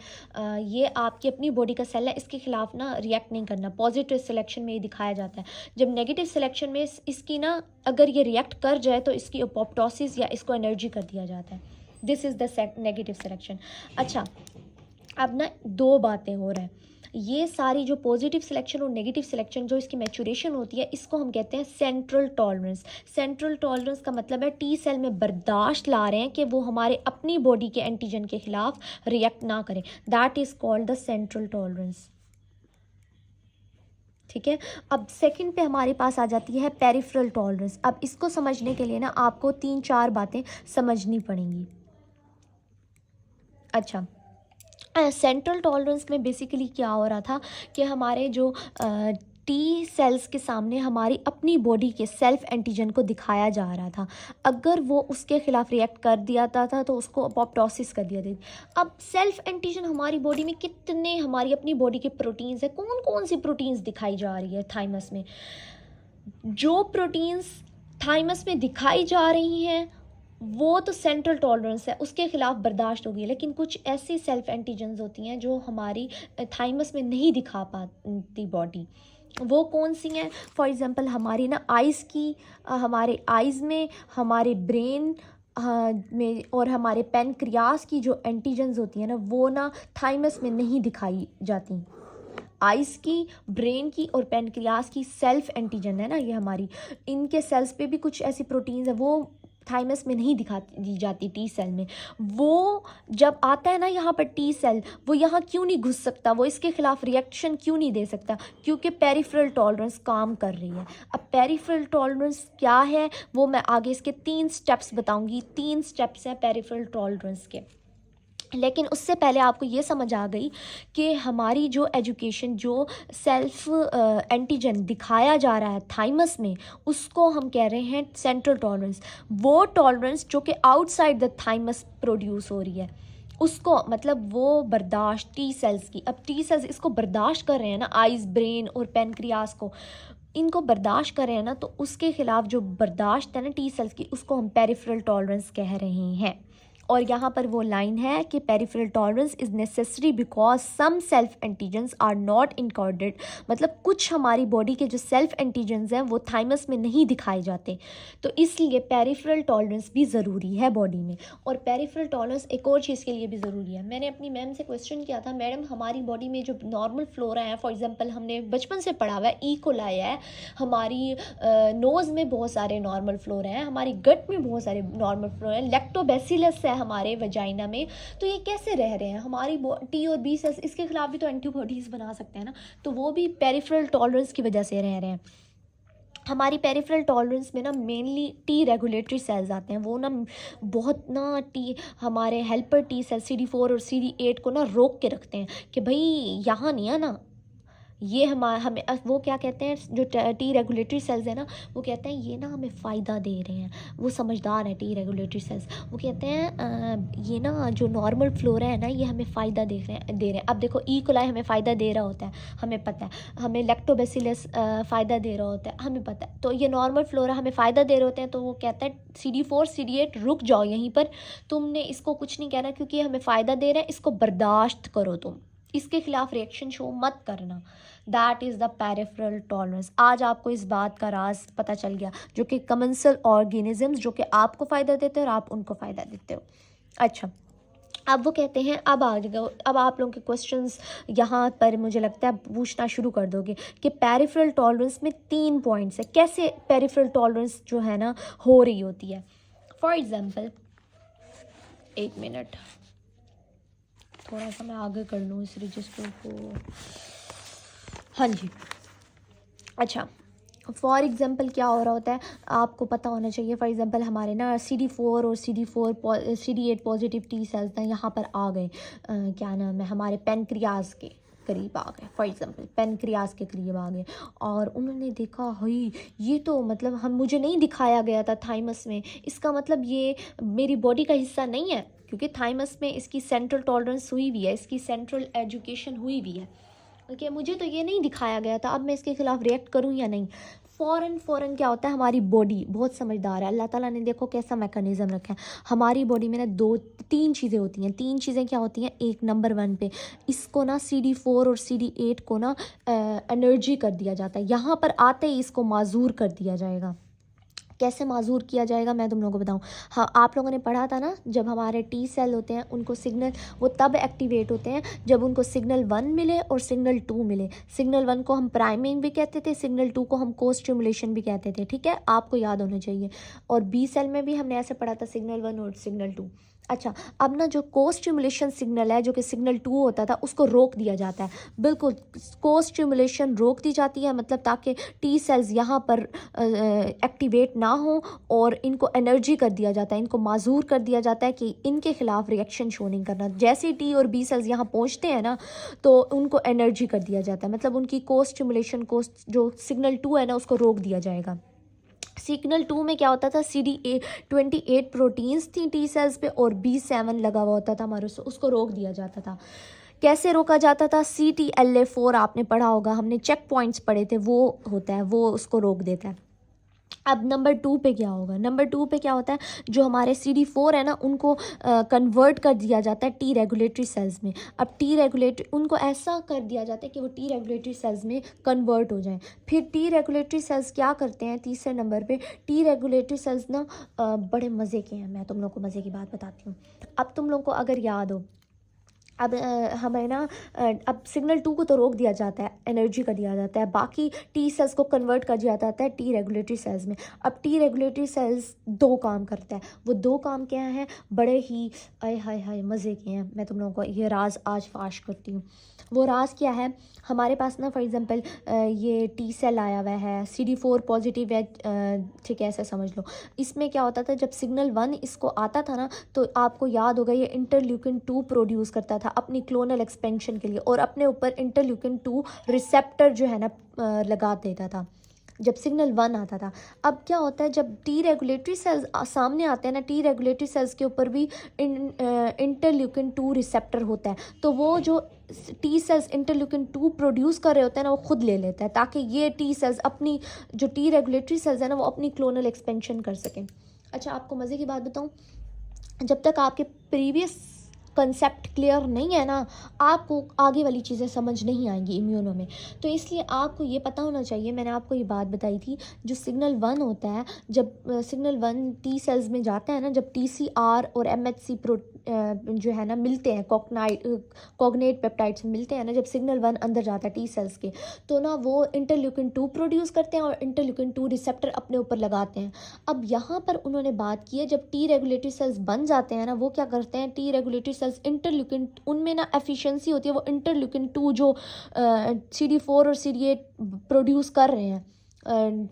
ये आपकी अपनी बॉडी का सेल है, इसके खिलाफ ना रिएक्ट नहीं करना। पॉजिटिव सिलेक्शन में ये दिखाया जाता है। जब नेगेटिव सिलेक्शन में इसकी ना, अगर ये रिएक्ट कर जाए तो इसकी अपोप्टोसिस या इसको एनर्जी कर दिया जाता है। This is the negative selection. अच्छा, अब ना दो बातें हो रहा है। ये सारी जो पॉजिटिव सिलेक्शन और नेगेटिव सिलेक्शन जो इसकी मैचुरेशन होती है, इसको हम कहते हैं सेंट्रल टॉलरेंस। सेंट्रल टॉलरेंस का मतलब है टी सेल में बर्दाश्त ला रहे हैं कि वो हमारे अपनी बॉडी के एंटीजन के खिलाफ रिएक्ट ना करें। That is called the central tolerance. ठीक है। अब सेकंड पे हमारे पास आ जाती है पेरिफेरल टॉलरेंस। अब इसको समझने के लिए ना आपको 3-4 बातें समझनी पड़ेंगी। अच्छा, सेंट्रल टॉलरेंस में बेसिकली क्या हो रहा था कि हमारे जो टी सेल्स के सामने हमारी अपनी बॉडी के सेल्फ एंटीजन को दिखाया जा रहा था। अगर वो उसके खिलाफ रिएक्ट कर दिया था तो उसको अपोप्टोसिस कर दिया था। अब सेल्फ एंटीजन हमारी बॉडी में कितने, हमारी अपनी बॉडी के प्रोटीन्स है, कौन कौन सी प्रोटीन्स दिखाई जा रही है थाइमस में। जो प्रोटीन्स थाइमस में दिखाई जा रही हैं वो तो सेंट्रल टॉलरेंस है, उसके खिलाफ बर्दाश्त होगी। लेकिन कुछ ऐसी सेल्फ एंटीजन्स होती हैं जो हमारी थाइमस में नहीं दिखा पाती बॉडी। वो कौन सी हैं? फॉर एग्जांपल हमारी ना आइज़ की, हमारे आइज़ में, हमारे ब्रेन में और हमारे पेनक्रियास की जो एंटीजन्स होती हैं ना, वो ना थाइमस में नहीं दिखाई जाती। आइज़ की, ब्रेन की और पेनक्रियास की सेल्फ एंटीजन है ना ये हमारी, इनके सेल्स पे भी कुछ ऐसी प्रोटीन्स है, वो थाइमस में नहीं दिखाती जाती टी सेल में। वो जब आता है ना यहाँ पर टी सेल, वो यहाँ क्यों नहीं घुस सकता, वो इसके खिलाफ रिएक्शन क्यों नहीं दे सकता? क्योंकि पेरिफेरल टॉलरेंस काम कर रही है। अब पेरिफेरल टॉलरेंस क्या है वो मैं आगे इसके 3 स्टेप्स बताऊंगी। 3 स्टेप्स हैं पेरिफेरल टॉलरेंस के। लेकिन उससे पहले आपको ये समझ आ गई कि हमारी जो एजुकेशन, जो सेल्फ एंटीजन दिखाया जा रहा है थाइमस में, उसको हम कह रहे हैं सेंट्रल टॉलरेंस। वो टॉलरेंस जो कि आउटसाइड द थाइमस प्रोड्यूस हो रही है, उसको मतलब वो बर्दाश्त टी सेल्स की। अब टी सेल्स इसको बर्दाश्त कर रहे हैं ना, आइज़, ब्रेन और पेनक्रियास को, इनको बर्दाश्त कर रहे हैं ना, तो उसके खिलाफ जो बर्दाश्त है ना टी सेल्स की, उसको हम पेरिफेरल टॉलरेंस कह रहे हैं। और यहाँ पर वो लाइन है कि peripheral tolerance is necessary because some self antigens are not encoded. मतलब कुछ हमारी बॉडी के जो सेल्फ एंटीजन्स हैं वो थाइमस में नहीं दिखाए जाते, तो इसलिए पेरिफेरल टॉलरेंस भी ज़रूरी है बॉडी में। और पेरिफेरल टॉलरेंस एक और चीज़ के लिए भी ज़रूरी है। मैंने अपनी मैम से क्वेश्चन किया था, मैडम हमारी बॉडी में जो नॉर्मल फ्लोरा है, फॉर एग्जाम्पल हमने बचपन से पढ़ा हुआ है, ई कोलाई है, हमारी नोज़ में बहुत सारे नॉर्मल फ्लोरा हैं, हमारी गट में बहुत सारे नॉर्मल फ्लोरा हैं, लैक्टोबैसिलस है हमारे वजाइना में, तो ये कैसे रह रहे हैं? हमारी टी और बी सेल्स इसके खिलाफ भी तो एंटीबॉडीज़ बना सकते हैं ना, तो वो भी पेरिफेरल टॉलरेंस की वजह से रह रहे हैं। हमारी पेरिफेरल टॉलरेंस में ना मेनली टी रेगुलेटरी सेल्स आते हैं, वो ना बहुत ना टी हमारे हेल्पर टी सेल CD4 और CD8 को ना रोक के रखते हैं कि भाई यहाँ नहीं है ना। ये हमें वो क्या कहते हैं, जो टी रेगुलेटरी सेल्स है ना, वो कहते हैं ये ना हमें फ़ायदा दे रहे हैं। वो समझदार है टी रेगुलेटरी सेल्स, वो कहते हैं ये ना जो नॉर्मल फ्लोरा है ना, ये हमें फ़ायदा दे रहे हैं। अब देखो, ई कोलाई हमें फ़ायदा दे रहा होता है, हमें पता है। हमें लैक्टोबैसिलस फ़ायदा दे रहा होता है, हमें पता है। तो ये नॉर्मल फ्लोरा हमें फ़ायदा दे रहे होते हैं, तो वो कहता है CD4 CD8 रुक जाओ यहीं पर, तुमने इसको कुछ नहीं कहना क्योंकि हमें फ़ायदा दे रहे हैं, इसको बर्दाश्त करो, तुम इसके खिलाफ रिएक्शन शो मत करना। That is the peripheral tolerance. आज आपको इस बात का राज पता चल गया, जो कि कमेंसल ऑर्गेनिजम्स जो कि आपको फ़ायदा देते हैं और आप उनको फ़ायदा देते हो। अच्छा, अब वो कहते हैं, अब आ जाओ, अब आप लोगों के क्वेश्चंस यहाँ पर मुझे लगता है पूछना शुरू कर दोगे कि पेरिफेरल टॉलरेंस में 3 पॉइंट्स है, कैसे पेरिफेरल टॉलरेंस जो है ना हो रही होती है। फॉर एग्जांपल, 1 मिनट, थोड़ा सा मैं आगे कर लूँ इस रजिस्टर को। हाँ जी, अच्छा, फॉर एग्ज़ाम्पल क्या हो रहा होता है आपको पता होना चाहिए। फॉर एग्ज़ाम्पल हमारे ना CD4 और CD8 पॉजिटिव टी सेल्स ना यहाँ पर आ गए, क्या नाम है, हमारे पेनक्रियाज के करीब आ गए। फॉर एग्ज़ाम्पल पेनक्रियाज के करीब आ गए और उन्होंने देखा हई ये तो मतलब हम मुझे नहीं दिखाया गया था थाइमस में, इसका मतलब ये मेरी बॉडी का हिस्सा नहीं है, क्योंकि थाइमस में इसकी सेंट्रल टॉलरेंस हुई हुई है, इसकी सेंट्रल एजुकेशन हुई हुई है। ओके, मुझे तो ये नहीं दिखाया गया था, अब मैं इसके ख़िलाफ़ रिएक्ट करूँ या नहीं। फ़ौरन क्या होता है, हमारी बॉडी बहुत समझदार है। अल्लाह ताला ने देखो कैसा मैकेनिज़्म रखा है। हमारी बॉडी में ना 2-3 चीज़ें होती हैं। 3 चीज़ें क्या होती हैं, एक नंबर 1 पे इसको ना CD4 और CD8 को ना एनर्जी कर दिया जाता है। यहाँ पर आते ही इसको माजूर कर दिया जाएगा। कैसे माजूर किया जाएगा मैं तुम लोगों को बताऊं। हाँ, आप लोगों ने पढ़ा था ना, जब हमारे टी सेल होते हैं उनको सिग्नल वो तब एक्टिवेट होते हैं जब उनको सिग्नल 1 मिले और सिग्नल 2 मिले। सिग्नल 1 को हम प्राइमिंग भी कहते थे, सिग्नल 2 को हम को स्टिमुलेशन भी कहते थे। ठीक है, आपको याद होना चाहिए। और बी सेल में भी हमने ऐसे पढ़ा था, सिग्नल 1 और सिग्नल 2। अच्छा, अब ना जो को स्टिमुलेशन सिग्नल है, जो कि सिग्नल 2 होता था, उसको रोक दिया जाता है। बिल्कुल को स्टिमुलेशन रोक दी जाती है, मतलब ताकि टी सेल्स यहाँ पर एक्टिवेट ना हो और इनको एनर्जी कर दिया जाता है, इनको माजूर कर दिया जाता है कि इनके खिलाफ रिएक्शन शो नहीं करना। जैसे टी और बी सेल्स यहाँ पहुँचते हैं ना, तो उनको एनर्जी कर दिया जाता है, मतलब उनकी को स्टिमुलेशन को जो सिग्नल 2 है ना उसको रोक दिया जाएगा। सिग्नल 2 में क्या होता था, CD28 प्रोटीन्स थी टी सेल्स पे और B7 लगा हुआ होता था हमारे, उसको रोक दिया जाता था। कैसे रोका जाता था, CTLA4 आपने पढ़ा होगा, हमने चेक पॉइंट्स पढ़े थे, वो होता है, वो उसको रोक देता है। अब नंबर 2 पे क्या होगा, नंबर 2 पे क्या होता है, जो हमारे CD4 है ना उनको कन्वर्ट कर दिया जाता है टी रेगुलेटरी सेल्स में। अब टी रेगुलेटरी उनको ऐसा कर दिया जाता है कि वो टी रेगुलेटरी सेल्स में कन्वर्ट हो जाएं। फिर टी रेगुलेटरी सेल्स क्या करते हैं, तीसरे नंबर पे टी रेगुलेटरी सेल्स ना बड़े मज़े के हैं। मैं तुम लोग को मज़े की बात बताती हूँ। अब तुम लोग को अगर याद हो, अब हमें ना अब सिग्नल 2 को तो रोक दिया जाता है, एनर्जी कर दिया जाता है, बाकी टी सेल्स को कन्वर्ट कर दिया जाता है टी रेगुलेटरी सेल्स में। अब टी रेगुलेटरी सेल्स 2 काम करता है, वो 2 काम क्या हैं, बड़े ही आय हाय हाय मज़े के हैं। मैं तुम लोगों को ये राज आज फाश करती हूँ। वो राज क्या है, हमारे पास ना फॉर एग्ज़ाम्पल ये टी सेल आया हुआ है, CD4 पॉजिटिव है, ठीक है ऐसे समझ लो। इसमें क्या होता था, जब सिग्नल 1 इसको आता था ना, तो आपको याद होगा ये इंटरल्यूकिन 2 प्रोड्यूस करता था अपनी क्लोनल एक्सपेंशन के लिए, और अपने ऊपर इंटरल्यूकिन 2 रिसेप्टर जो है ना लगा देता था जब सिग्नल 1 आता था। अब क्या होता है, जब टी रेगुलेटरी सेल्स सामने आते हैं ना, टी रेगुलेटरी सेल्स के ऊपर भी इंटरल्यूकिन 2 रिसेप्टर होता है, तो वो जो टी सेल्स इंटरल्यूकिन 2 प्रोड्यूस कर रहे होते हैं ना, वो खुद ले लेता है, ताकि ये टी सेल्स अपनी जो टी रेगुलेटरी सेल्स है ना, वो अपनी क्लोनल एक्सपेंशन कर सकें। अच्छा, आपको मज़े की बात बताऊँ, जब तक आपके प्रीवियस कंसेप्ट क्लियर नहीं है ना, आपको आगे वाली चीज़ें समझ नहीं आएंगी इम्यूनो में। तो इसलिए आपको ये पता होना चाहिए, मैंने आपको ये बात बताई थी, जो सिग्नल 1 होता है, जब सिग्नल 1 टी सेल्स में जाता है ना, जब TCR और MHC जो है ना मिलते हैं, कॉग्नेट पेप्टाइड्स मिलते हैं ना, जब सिग्नल 1 अंदर जाता है टी सेल्स के, तो ना वो इंटरल्यूकिन 2 प्रोड्यूस करते हैं और इंटरल्यूकिन 2 रिसेप्टर अपने ऊपर लगाते हैं। अब यहाँ पर उन्होंने बात की है, जब टी रेगुलेटरी सेल्स बन जाते हैं ना, वो क्या करते हैं, टी रेगुलेटरी सेल्स इंटरल्यूकिन उनमें ना एफिशिएंसी होती है, वो इंटरल्यूकिन 2 जो CD4 और CD8 प्रोड्यूस कर रहे हैं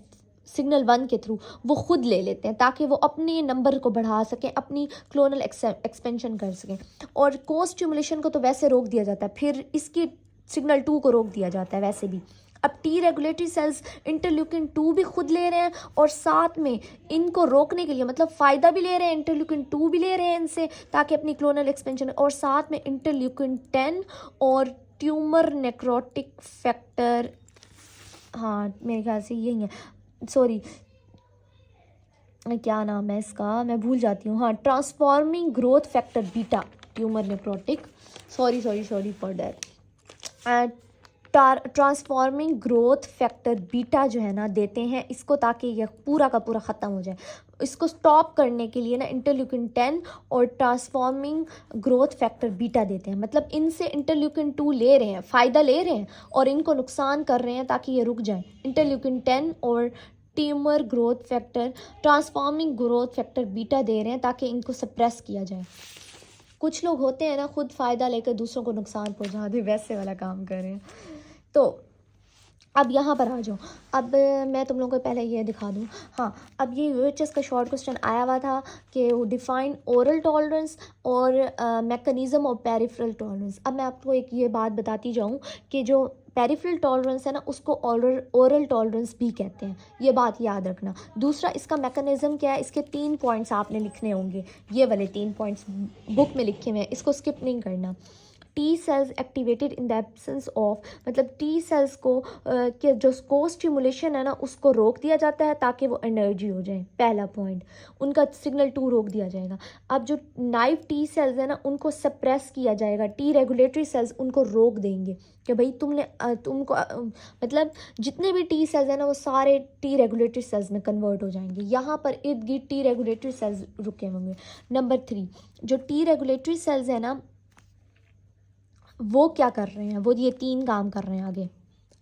सिग्नल 1 के थ्रू, वो खुद ले लेते हैं, ताकि वो अपने नंबर को बढ़ा सकें, अपनी क्लोनल एक्सपेंशन कर सकें। और को स्टिमुलेशन को तो वैसे रोक दिया जाता है, फिर इसकी सिग्नल 2 को रोक दिया जाता है वैसे भी। अब टी रेगुलेटरी सेल्स इंटरल्यूकिन 2 भी खुद ले रहे हैं, और साथ में इनको रोकने के लिए, मतलब फ़ायदा भी ले रहे हैं, इंटरल्यूकिन 2 भी ले रहे हैं इनसे, ताकि अपनी क्लोनल एक्सपेंशन, और साथ में इंटरल्यूकिन 10 और ट्यूमर नेक्रोटिक फैक्टर, हाँ मेरे ख्याल से यही है, सॉरी क्या नाम है इसका, मैं भूल जाती हूँ, हाँ transforming growth factor beta, tumour necrotic, sorry for that, transforming growth factor beta जो है ना देते हैं इसको, ताकि यह पूरा का पूरा ख़त्म हो जाए। इसको स्टॉप करने के लिए ना इंटरल्यूकिन 10 और ट्रांसफॉर्मिंग ग्रोथ फैक्टर बीटा देते हैं, मतलब इनसे इंटरल्यूकिन 2 ले रहे हैं, फ़ायदा ले रहे हैं और इनको नुकसान कर रहे हैं ताकि ये रुक जाए। इंटरल्यूकिन 10 और tumour growth factor, transforming growth factor beta दे रहे हैं ताकि इनको सप्रेस किया जाए। कुछ लोग होते हैं ना, खुद फ़ायदा लेकर दूसरों को नुकसान पहुंचा दे, वैसे वाला काम कर रहे हैं। तो अब यहाँ पर आ जाओ। अब मैं तुम लोगों को पहले ये दिखा दूँ। हाँ, अब ये यूएचएस का शॉर्ट क्वेश्चन आया हुआ था कि वो डिफाइन ओरल टॉलरेंस और मैकेनिज्म ऑफ पेरिफेरल टॉलरेंस। अब मैं आपको एक ये बात बताती जाऊँ कि जो पेरिफेरल टॉलरेंस है ना, उसको ओरल टॉलरेंस भी कहते हैं, ये बात याद रखना। दूसरा, इसका मैकेनिज्म क्या है, इसके 3 पॉइंट्स आपने लिखने होंगे, ये वाले 3 पॉइंट्स बुक में लिखे हुए हैं, इसको स्किप नहीं करना। T cells activated in the absence of, मतलब टी सेल्स को के जो को स्टिमुलेशन है ना, उसको रोक दिया जाता है ताकि वो एनर्जी हो जाए, पहला पॉइंट। उनका सिग्नल 2 रोक दिया जाएगा। अब जो नाइव टी सेल्स है ना, उनको सप्रेस किया जाएगा, टी रेगुलेटरी सेल्स उनको रोक देंगे कि भाई तुमको मतलब जितने भी टी सेल्स हैं ना, वो सारे टी रेगुलेटरी सेल्स में कन्वर्ट हो जाएंगे। यहाँ पर इर्द गिर्द टी रेगुलेटरी सेल्स रुके होंगे। नंबर 3, जो टी रेगुलेटरी सेल्स है ना, वो क्या कर रहे हैं, वो ये 3 काम कर रहे हैं आगे,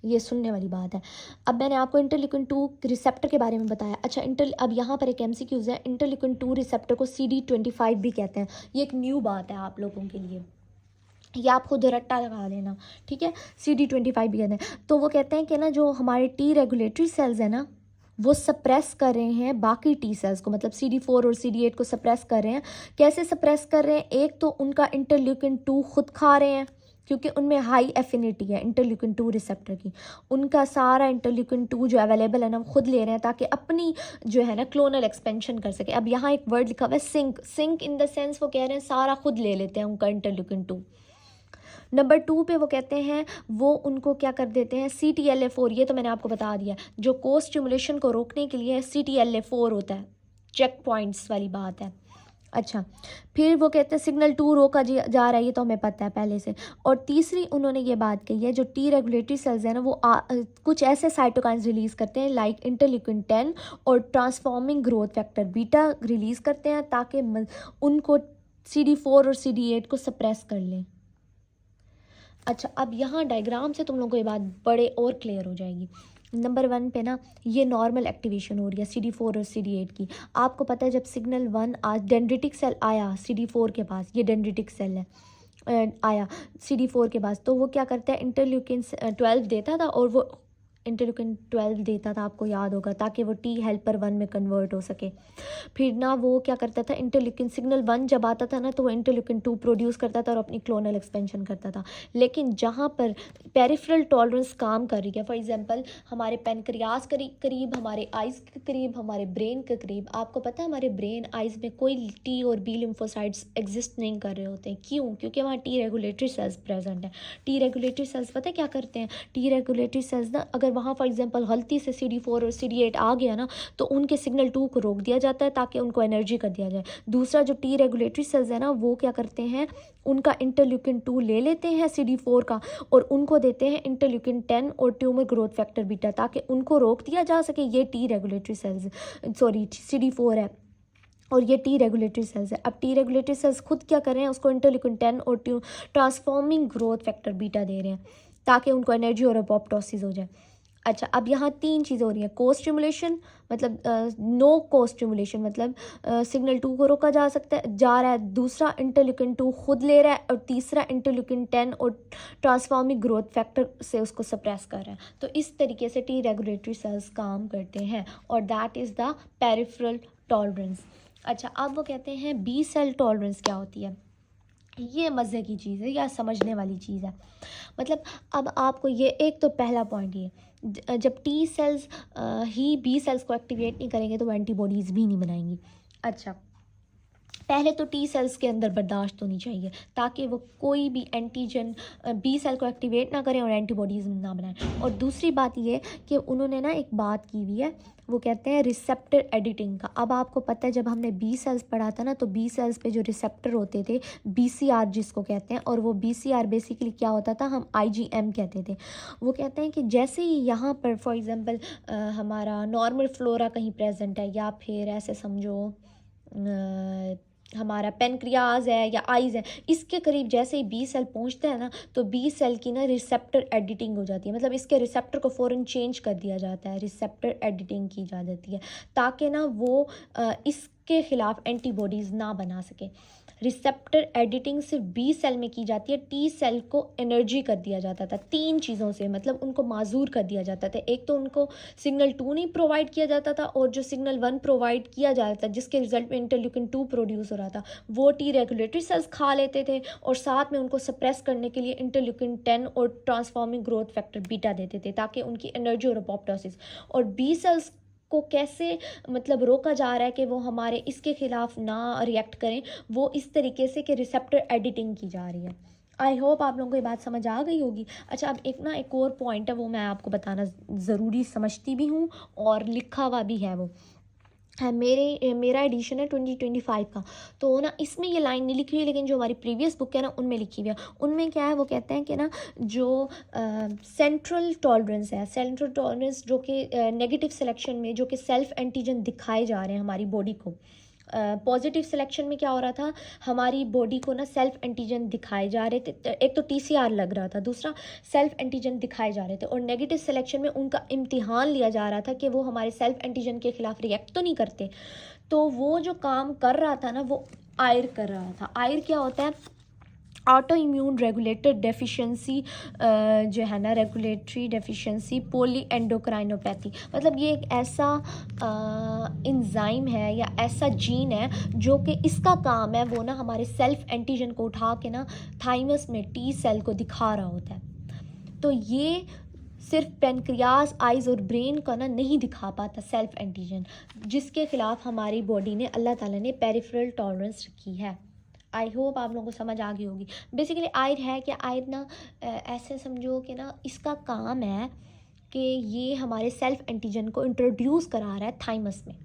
ये सुनने वाली बात है। अब मैंने आपको इंटरल्यूकिन 2 रिसेप्टर के बारे में बताया। अच्छा, अब यहाँ पर एक एमसीक्यूज है, इंटरल्यूकिन 2 रिसेप्टर को CD25 भी कहते हैं। ये एक न्यू बात है आप लोगों के लिए, ये आप खुद रट्टा लगा लेना, ठीक है। CD25 भी कहते हैं। तो वो कहते हैं कि ना, जो हमारे टी रेगुलेटरी सेल्स है ना, वो सप्रेस कर रहे हैं बाकी टी सेल्स को, मतलब CD4 और CD8 को सप्रेस कर रहे हैं। कैसे सप्रेस कर रहे हैं? एक तो उनका इंटरल्यूकिन 2 खुद खा रहे हैं, क्योंकि उनमें हाई एफिनिटी है इंटरल्यूकिन 2 रिसेप्टर की। उनका सारा इंटरल्यूकिन 2 जो अवेलेबल है ना, खुद ले रहे हैं ताकि अपनी जो है ना क्लोनल एक्सपेंशन कर सके। अब यहाँ एक वर्ड लिखा हुआ है सिंक इन द सेंस, वो कह रहे हैं सारा खुद ले लेते हैं उनका इंटरल्यूकिन 2। नंबर 2 पे वो कहते हैं, वो उनको क्या कर देते हैं, CTLA4, ये तो मैंने आपको बता दिया, जो को स्टिमुलेशन को रोकने के लिए CTLA4 होता है, चेक पॉइंट्स वाली बात है। अच्छा, फिर वो कहते हैं सिग्नल 2 रोका जा रहा है, ये तो हमें पता है पहले से। और तीसरी उन्होंने ये बात कही है, जो टी रेगुलेटरी सेल्स है ना, वो कुछ ऐसे साइटोकाइंस रिलीज़ करते हैं लाइक इंटरल्यूकिन 10 और transforming growth factor beta release करते हैं ताकि उनको CD4 और CD8 को सप्रेस कर लें। अच्छा, अब यहाँ डायग्राम से तुम लोगों को ये बात बड़े और क्लियर हो जाएगी। नंबर 1 पे ना, ये नॉर्मल एक्टिवेशन हो रही है CD4 और CD8 की। आपको पता है जब सिग्नल 1 आज डेंड्रिटिक सेल आया CD4 के पास, ये डेंड्रिटिक सेल है, आया CD4 के पास, तो वो क्या करता है, इंटरल्यूकिन 12 देता था, और वो इंटरल्यूकिन 12 देता था, आपको याद होगा, ताकि वो टी हेल्पर 1 में कन्वर्ट हो सके। फिर ना वो क्या करता था, इंटरल्यूकिन सिग्नल 1 जब आता था ना, तो वो इंटरल्यूकिन 2 प्रोड्यूस करता था और अपनी क्लोनल एक्सपेंशन करता था। लेकिन जहाँ पर पेरिफेरल टॉलरेंस काम कर रही है, फॉर एग्जांपल हमारे पेनक्रियास के करीब, हमारे आइज़ के करीब, हमारे ब्रेन के करीब, आपको पता है हमारे ब्रेन आइज़ में कोई टी और बी लिम्फोसाइट्स एग्जिस्ट नहीं कर रहे होते हैं। क्यों? क्योंकि वहाँ टी रेगुलेटरी सेल्स प्रेजेंट है। टी रेगुलेटरी सेल्स पता है क्या करते हैं? टी रेगुलेटरी सेल्स ना, अगर वहाँ फॉर एग्जांपल गलती से CD4 और CD8 आ गया ना, तो उनके सिग्नल 2 को रोक दिया जाता है ताकि उनको एनर्जी कर दिया जाए। दूसरा, जो टी रेगुलेटरी सेल्स है ना, वो क्या करते हैं, उनका इंटरल्यूकिन 2 ले लेते हैं CD4 का, और उनको देते हैं इंटरल्यूकिन 10 और ट्यूमर ग्रोथ फैक्टर बीटा, ताकि उनको रोक दिया जा सके। ये T regulatory sales, sorry CD4 है और ये टी रेगुलेटरी सेल्स है। अब टी रेगुलेटरी सेल्स खुद क्या कर रहे हैं, उसको इंटरल्यूकिन 10 और ट्रांसफॉर्मिंग ग्रोथ फैक्टर बीटा दे रहे हैं ताकि उनको एनर्जी और अपोप्टोसिस हो जाए। अच्छा, अब यहाँ 3 चीज़ें हो रही हैं। को स्टिमुलेशन मतलब नो को स्टिमुलेशन, मतलब सिग्नल 2 को रोका जा रहा है। दूसरा, इंटरल्यूकिन 2 खुद ले रहा है। और तीसरा, इंटरल्यूकिन 10 और ट्रांसफॉर्मिंग ग्रोथ फैक्टर से उसको सप्रेस कर रहा है। तो इस तरीके से टी रेगुलेटरी सेल्स काम करते हैं, और that is the peripheral tolerance. अच्छा, अब वो कहते हैं बी सेल टॉलरेंस क्या होती है। ये मज़े की चीज़ है या समझने वाली चीज़ है। मतलब अब आपको ये एक तो पहला पॉइंट ये, जब टी सेल्स ही बी सेल्स को एक्टिवेट नहीं करेंगे तो वो एंटीबॉडीज़ भी नहीं बनाएंगी। अच्छा, पहले तो टी सेल्स के अंदर बर्दाश्त होनी चाहिए ताकि वो कोई भी एंटीजन बी सेल को एक्टिवेट ना करें और एंटीबॉडीज़ ना बनाएं। और दूसरी बात ये कि उन्होंने ना एक बात की हुई है, वो कहते हैं रिसेप्टर एडिटिंग का। अब आपको पता है जब हमने बी सेल्स पढ़ा था ना, तो बी सेल्स पे जो रिसेप्टर होते थे, BCR जिसको कहते हैं, और वो BCR बेसिकली क्या होता था, हम IgM कहते थे। वो कहते हैं कि जैसे ही यहाँ पर फॉर एग्ज़ाम्पल हमारा नॉर्मल फ्लोरा कहीं प्रेजेंट है, या फिर ऐसे समझो हमारा पेनक्रियाज है या आइज़ है, इसके करीब जैसे ही बी सेल पहुंचता है ना, तो बी सेल की ना रिसेप्टर एडिटिंग हो जाती है। मतलब इसके रिसेप्टर को फ़ौरन चेंज कर दिया जाता है, रिसेप्टर एडिटिंग की जाती है ताकि ना वो इसके ख़िलाफ़ एंटीबॉडीज़ ना बना सके। रिसेप्टर एडिटिंग सिर्फ बी सेल में की जाती है, टी सेल को एनर्जी कर दिया जाता था। 3 चीज़ों से मतलब उनको माजूर कर दिया जाता था। एक तो उनको सिग्नल 2 नहीं प्रोवाइड किया जाता था, और जो सिग्नल 1 प्रोवाइड किया जा रहा था जिसके रिजल्ट में इंटरल्यूकिन 2 प्रोड्यूस हो रहा था वो टी रेगुलेटरी सेल्स खा लेते थे, और साथ में उनको सप्रेस करने के लिए इंटरल्यूकिन 10 और ट्रांसफॉर्मिंग ग्रोथ फैक्टर बीटा देते थे ताकि उनकी एनर्जी और अपोप्टोसिस। और बी सेल्स को कैसे मतलब रोका जा रहा है कि वो हमारे इसके खिलाफ ना रिएक्ट करें, वो इस तरीके से कि रिसेप्टर एडिटिंग की जा रही है। आई होप आप लोगों को ये बात समझ आ गई होगी। अच्छा, अब एक और पॉइंट है वो मैं आपको बताना ज़रूरी समझती भी हूँ और लिखा हुआ भी है। वो है मेरा एडिशन है 2025 का, तो ना इसमें ये लाइन नहीं लिखी हुई, लेकिन जो हमारी प्रीवियस बुक है ना उनमें लिखी हुई है। उनमें क्या है, वो कहते हैं कि ना जो सेंट्रल टॉलरेंस है, सेंट्रल टॉलरेंस जो कि नेगेटिव सिलेक्शन में जो कि सेल्फ एंटीजन दिखाए जा रहे हैं हमारी बॉडी को, पॉजिटिव सिलेक्शन में क्या हो रहा था, हमारी बॉडी को ना सेल्फ एंटीजन दिखाए जा रहे थे। एक तो टीसीआर लग रहा था, दूसरा सेल्फ एंटीजन दिखाए जा रहे थे, और नेगेटिव सिलेक्शन में उनका इम्तिहान लिया जा रहा था कि वो हमारे सेल्फ एंटीजन के खिलाफ रिएक्ट तो नहीं करते। तो वो जो काम कर रहा था ना वो आयर कर रहा था। आयर क्या होता है, ऑटो इम्यून रेगुलेटर डेफिशिएंसी, जो है ना रेगुलेटरी डेफिशिएंसी पॉली एंडोक्राइनोपैथी, मतलब ये एक ऐसा इंजाइम है या ऐसा जीन है जो कि इसका काम है वो ना हमारे सेल्फ एंटीजन को उठा के ना थाइमस में टी सेल को दिखा रहा होता है। तो ये सिर्फ पेनक्रियास, आइज़ और ब्रेन का ना नहीं दिखा पाता सेल्फ एंटीजन, जिसके खिलाफ हमारी बॉडी ने, अल्लाह ताला ने पेरिफेरल टॉलरेंस रखी है। आई होप आप लोगों को समझ आ गई होगी। बेसिकली आयर है कि आयर ना ऐसे समझो कि ना इसका काम है कि ये हमारे सेल्फ एंटीजन को इंट्रोड्यूस करा रहा है थाइमस में,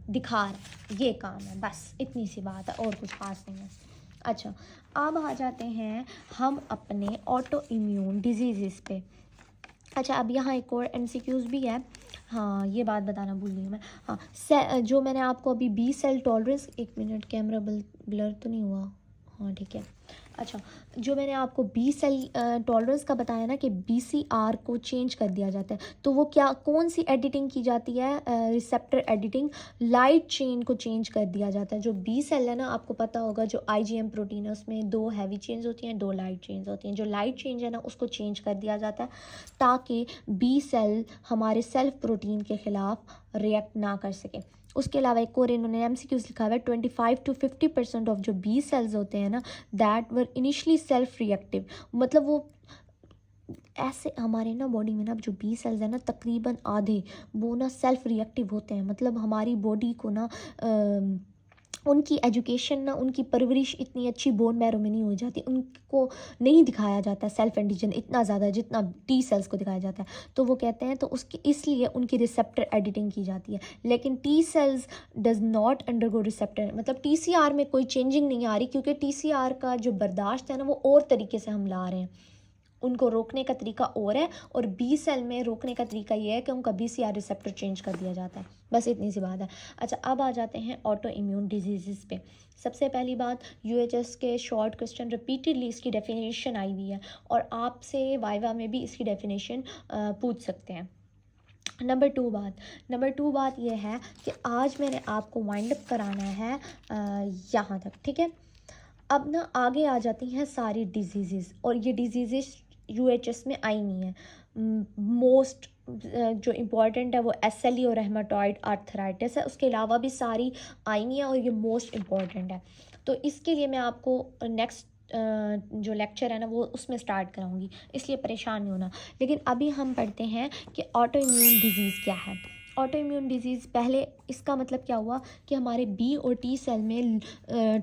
दिखा रहा है, ये काम है, बस इतनी सी बात है और कुछ खास नहीं है। अच्छा, अब आ जाते हैं हम अपने ऑटो इम्यून डिजीज़ पे। अच्छा, अब यहाँ एक और एमसीक्यूज़ भी है। हाँ, ये बात बताना भूल गई मैं। हाँ, जो मैंने आपको अभी बी सेल टॉलरेंस, एक मिनट कैमरा ब्लर तो नहीं हुआ, हाँ ठीक है। अच्छा, जो मैंने आपको बी सेल टॉलरेंस का बताया ना कि बीसीआर को चेंज कर दिया जाता है, तो वो क्या, कौन सी एडिटिंग की जाती है, रिसेप्टर एडिटिंग, लाइट चेन को चेंज कर दिया जाता है। जो बी सेल है ना, आपको पता होगा जो आईजीएम प्रोटीन है उसमें 2 हैवी चेन्स होती हैं, 2 लाइट चेन्स होती हैं। जो लाइट चेंज है ना उसको चेंज कर दिया जाता है ताकि बी सेल हमारे सेल्फ प्रोटीन के खिलाफ रिएक्ट ना कर सके। उसके अलावा एक और इन्होंने एमसीक्यूज़ लिखा हुआ है, 25 to 50% ऑफ जो बी सेल्स होते हैं ना that were initially self reactive, मतलब वो ऐसे हमारे ना बॉडी में ना जो बी सेल्स हैं ना तकरीबन आधे वो ना सेल्फ रिएक्टिव होते हैं। मतलब हमारी बॉडी को ना उनकी एजुकेशन ना, उनकी परवरिश इतनी अच्छी बोन मैरो में नहीं हो जाती, उनको नहीं दिखाया जाता सेल्फ एंटीजन इतना ज़्यादा जितना टी सेल्स को दिखाया जाता है। तो वो कहते हैं तो उसकी इसलिए उनकी रिसेप्टर एडिटिंग की जाती है। लेकिन T cells does not undergo receptor, मतलब टीसीआर में कोई चेंजिंग नहीं आ रही, क्योंकि टीसीआर का जो बर्दाश्त है ना वो और तरीके से हम ला रहे हैं, उनको रोकने का तरीका और है, और बी सेल में रोकने का तरीका ये है कि उनका बीसीआर रिसेप्टर चेंज कर दिया जाता है, बस इतनी सी बात है। अच्छा, अब आ जाते हैं ऑटो इम्यून डिजीज़ पे। सबसे पहली बात, यूएचएस के शॉर्ट क्वेश्चन रिपीटेडली इसकी डेफिनेशन आई हुई है, और आपसे वाइवा में भी इसकी डेफिनेशन पूछ सकते हैं। नंबर टू बात यह है कि आज मैंने आपको वाइंड अप कराना है यहाँ तक, ठीक है। अब ना आगे आ जाती हैं सारी डिजीज़, और ये डिजीज़ यूएचएस में आई नहीं है। मोस्ट जो इम्पॉर्टेंट है वो एसएलई और रहमाटॉइड आर्थराइटिस है, उसके अलावा भी सारी आई नहीं है और ये मोस्ट इम्पॉर्टेंट है। तो इसके लिए मैं आपको नेक्स्ट जो लेक्चर है ना वो उसमें स्टार्ट कराऊंगी, इसलिए परेशान नहीं होना। लेकिन अभी हम पढ़ते हैं कि ऑटो इम्यून डिजीज़ क्या है। ऑटो इम्यून डिजीज़, पहले इसका मतलब क्या हुआ कि हमारे बी और टी सेल में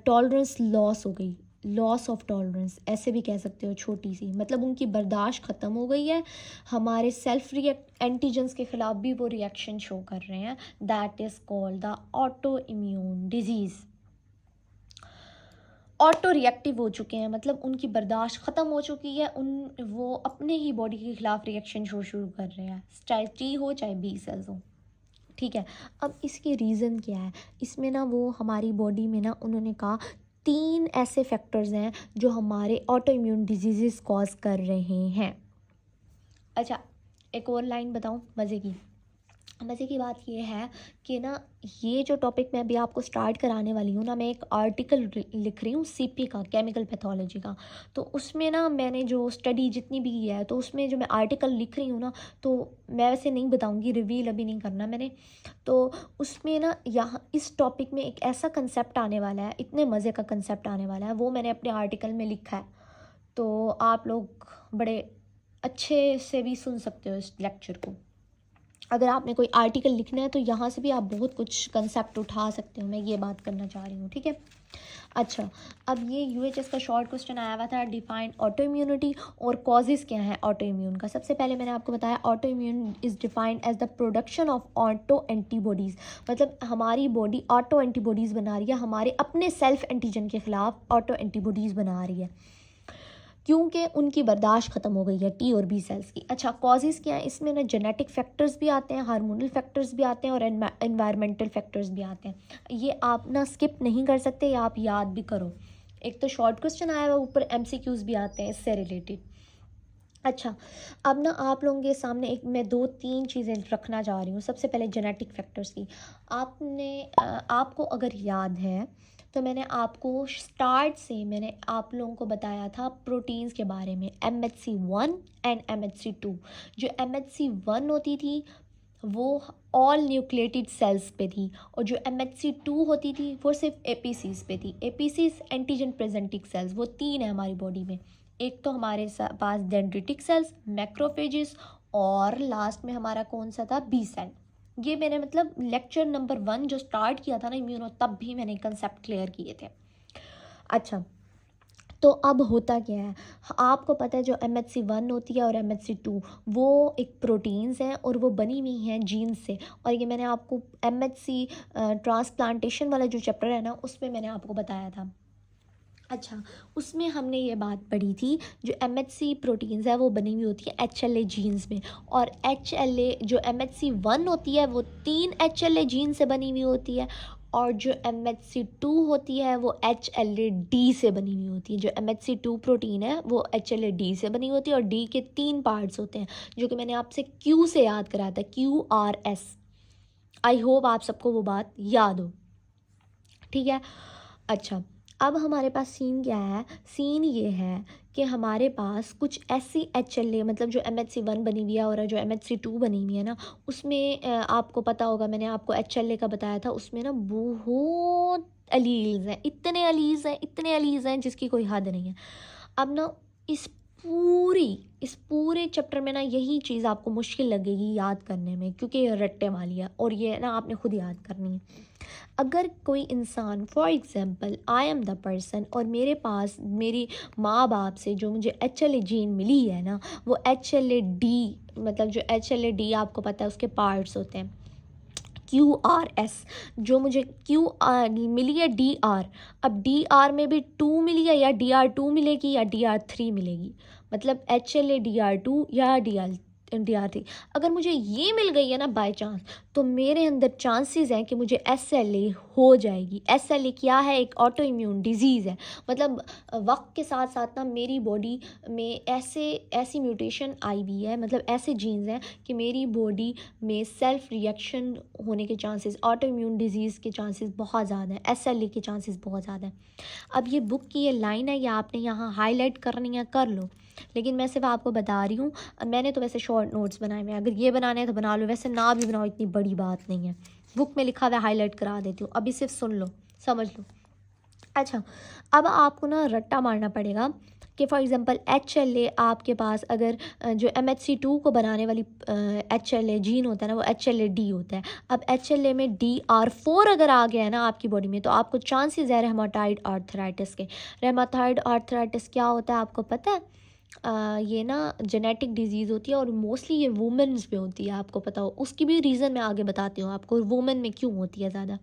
टॉलरेंस लॉस हो गई, लॉस ऑफ टॉलरेंस ऐसे भी कह सकते हो, छोटी सी, मतलब उनकी बर्दाश्त ख़त्म हो गई है, हमारे सेल्फ एंटीजन्स के ख़िलाफ़ भी वो रिएक्शन शो कर रहे हैं। That is called the auto immune disease. Auto reactive हो चुके हैं, मतलब उनकी बर्दाश्त ख़त्म हो चुकी है, वो अपने ही बॉडी के ख़िलाफ़ रिएक्शन शो शुरू कर रहे हैं, चाहे टी हो चाहे बी सेल्स हो, ठीक है। अब इसके रीज़न क्या है, इसमें ना वो हमारी बॉडी में ना उन्होंने कहा 3 ऐसे फैक्टर्स हैं जो हमारे ऑटो इम्यून डिजीज़ कॉज कर रहे हैं। अच्छा, एक और लाइन बताऊं मज़े की, मज़े की बात ये है कि ना, ये जो टॉपिक मैं अभी आपको स्टार्ट कराने वाली हूँ ना, मैं एक आर्टिकल लिख रही हूँ सीपी का, केमिकल पैथोलॉजी का। तो उसमें ना मैंने जो स्टडी जितनी भी की है, तो उसमें जो मैं आर्टिकल लिख रही हूँ ना, तो मैं वैसे नहीं बताऊँगी, रिवील अभी नहीं करना मैंने। तो उसमें ना यहाँ इस टॉपिक में एक ऐसा कंसेप्ट आने वाला है, इतने मज़े का कंसेप्ट आने वाला है, वो मैंने अपने आर्टिकल में लिखा है। तो आप लोग बड़े अच्छे से भी सुन सकते हो इस लेक्चर को। अगर आपने कोई आर्टिकल लिखना है तो यहाँ से भी आप बहुत कुछ कंसेप्ट उठा सकते हो, मैं ये बात करना चाह रही हूँ, ठीक है। अच्छा, अब ये यूएचएस का शॉर्ट क्वेश्चन आया हुआ था, डिफाइन ऑटो इम्यूनिटी और कॉजेज़ क्या है ऑटो इम्यून का। सबसे पहले मैंने आपको बताया auto immune is defined as the production of auto antibodies, मतलब हमारी बॉडी ऑटो एंटीबॉडीज़ बना रही है, हमारे अपने सेल्फ एंटीजन के ख़िलाफ़ ऑटो एंटीबॉडीज़ बना रही है, क्योंकि उनकी बर्दाश्त ख़त्म हो गई है टी और बी सेल्स की। अच्छा, कॉजेज़ क्या है, इसमें ना जेनेटिक फैक्टर्स भी आते हैं, हार्मोनल फैक्टर्स भी आते हैं और एनवायरमेंटल फैक्टर्स भी आते हैं। ये आप ना स्किप नहीं कर सकते, या आप याद भी करो। एक तो शॉर्ट क्वेश्चन आया हुआ, ऊपर एमसीक्यूज़ भी आते हैं इससे रिलेटेड। अच्छा, अब ना आप लोगों के सामने एक मैं 2-3 चीज़ें रखना चाह रही हूँ। सबसे पहले जेनेटिक फैक्टर्स की। आपको अगर याद है तो मैंने आपको स्टार्ट से मैंने आप लोगों को बताया था प्रोटीन्स के बारे में, MHC1 एंड MHC2। जो MHC1 होती थी वो ऑल न्यूक्लिएटेड सेल्स पे थी, और जो MHC2 होती थी वो सिर्फ एपीसीज पे थी। एपीसीज एंटीजन प्रेजेंटिंग सेल्स, वो 3 है हमारी बॉडी में। एक तो हमारे पास डेंड्रिटिक सेल्स, मैक्रोफेजेस, और लास्ट में हमारा कौन सा था, बी सेल। ये मैंने मतलब लेक्चर नंबर 1 जो स्टार्ट किया था ना इम्यूनो, तब भी मैंने कंसेप्ट क्लियर किए थे। अच्छा, तो अब होता क्या है, आपको पता है जो MHC1 होती है और MHC2 वो एक प्रोटीन्स हैं और वो बनी हुई हैं जीन्स से। और ये मैंने आपको MHC ट्रांसप्लांटेशन वाला जो चैप्टर है ना, उसमें मैंने आपको बताया था। अच्छा, उसमें हमने ये बात पढ़ी थी, जो MHC प्रोटीन्स है वो बनी हुई होती है HLA जीन्स में, और HLA जो MHC1 होती है वो 3 HLA जीन से बनी हुई होती है, और जो MHC2 होती है वो HLA-D से बनी हुई होती है। जो MHC2 प्रोटीन है वो HLA-D से बनी होती है, और D के 3 पार्ट्स होते हैं, जो कि मैंने आपसे Q से याद कराया था, QRS। आई होप आप सबको वो बात याद हो, ठीक है। अच्छा, अब हमारे पास सीन क्या है, सीन ये है कि हमारे पास कुछ ऐसी HLA, मतलब जो MHC1 बनी हुई है और जो MHC2 बनी हुई है ना, उसमें आपको पता होगा, मैंने आपको HLA का बताया था, उसमें ना बहुत अलील्स हैं, इतने अलील्स हैं जिसकी कोई हद नहीं है। अब ना इस पूरे चैप्टर में ना यही चीज़ आपको मुश्किल लगेगी याद करने में, क्योंकि ये रट्टे वाली है और ये ना आपने खुद याद करनी है। अगर कोई इंसान, for example I am the person, और मेरे पास मेरी माँ बाप से जो मुझे HLA जीन मिली है ना, वो HLA-D, मतलब जो HLA-D आपको पता है उसके पार्ट्स होते हैं QRS, जो मुझे मिली है DR। अब DR में भी 2 मिली है, या DR2 मिलेगी या DR3 मिलेगी, मतलब HLA-DR2 या DR3। अगर मुझे ये मिल गई है ना बाय चांस, तो मेरे अंदर चांसेस हैं कि मुझे SLA हो जाएगी। SLA क्या है, एक ऑटो इम्यून डिजीज़ है। मतलब वक्त के साथ साथ ना मेरी बॉडी में ऐसी म्यूटेशन आई हुई है, मतलब ऐसे जीन्स हैं कि मेरी बॉडी में सेल्फ रिएक्शन होने के चांसेस, ऑटो इम्यून डिजीज़ के चांसेस बहुत ज़्यादा हैं, SLA के चांसेस बहुत ज़्यादा हैं। अब ये बुक की ये लाइन है, या आपने यहाँ हाईलाइट करनी है कर लो, लेकिन मैं सिर्फ आपको बता रही हूँ। मैंने तो वैसे शॉर्ट नोट्स बनाए हुए हैं, अगर ये बनाने हैं तो बना लो, वैसे ना भी बनाओ, इतनी बड़ी बात नहीं है। बुक में लिखा हुआ है, हाईलाइट करा देती हूँ, अभी सिर्फ सुन लो, समझ लो। अच्छा, अब आपको ना रट्टा मारना पड़ेगा कि फॉर एग्ज़ाम्पल HLA आपके पास अगर जो MHC2 को बनाने वाली HLA जीन होता है ना, वो HLA-D होता है। अब HLA में DR4 अगर आ गया है ना आपकी बॉडी में, तो आपको चांसेस है रेमाटॉइड आर्थराइटिस के। रेमाटॉइड आर्थराइटिस क्या होता है आपको पता है? ये ना जेनेटिक डिजीज़ होती है, और मोस्टली ये वुमेन्स में होती है, आपको पता हो। उसकी भी रीज़न मैं आगे बताती हूँ आपको, वुमेन में क्यों होती है ज़्यादा।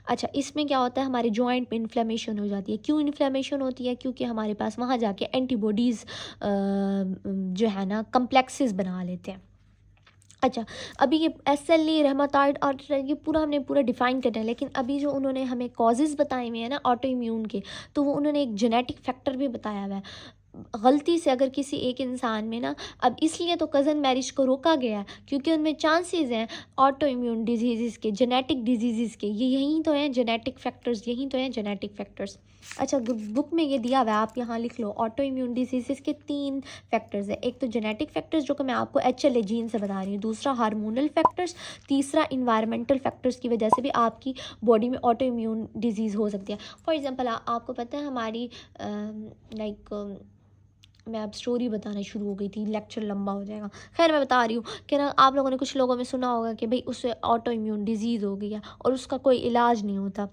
अच्छा, इसमें क्या होता है, हमारे जॉइंट में इन्फ्लेमेशन हो जाती है। क्यों इन्फ्लेमेशन होती है? क्योंकि हमारे पास वहाँ जाके एंटीबॉडीज़ जो है ना कम्प्लेक्सेस बना लेते हैं। अच्छा, अभी ये SLA रहमतार्ड आर्थराइटिस ये पूरा डिफ़ाइन करना है, लेकिन अभी जो उन्होंने हमें कॉजेज़ बताए हुए हैं ना ऑटो इम्यून के, तो वो उन्होंने एक जेनेटिक फैक्टर भी बताया हुआ है। गलती से अगर किसी एक इंसान में ना, अब इसलिए तो कज़न मैरिज को रोका गया है क्योंकि उनमें चांसेस हैं ऑटो इम्यून डिजीज़ के, जेनेटिक डिजीज़ के, ये यही तो हैं जेनेटिक फैक्टर्स, यही तो हैं जेनेटिक फैक्टर्स। अच्छा, बुक में ये दिया हुआ है, आप यहाँ लिख लो। ऑटो इम्यून डिजीज़ के 3 फैक्टर्स है। एक तो जेनेटिक फैक्टर्स जो कि मैं आपको HLA जीन से बता रही हूँ, दूसरा हार्मोनल फैक्टर्स, तीसरा इन्वायरमेंटल फैक्टर्स की वजह से भी आपकी बॉडी में ऑटो इम्यून डिजीज़ हो सकती है। फॉर एग्जांपल आपको पता है हमारी मैं अब स्टोरी बताना शुरू हो गई थी, लेक्चर लंबा हो जाएगा। खैर मैं बता रही हूँ कि ना, आप लोगों ने कुछ लोगों में सुना होगा कि भाई उसे ऑटो इम्यून डिजीज़ हो गई है और उसका कोई इलाज नहीं होता।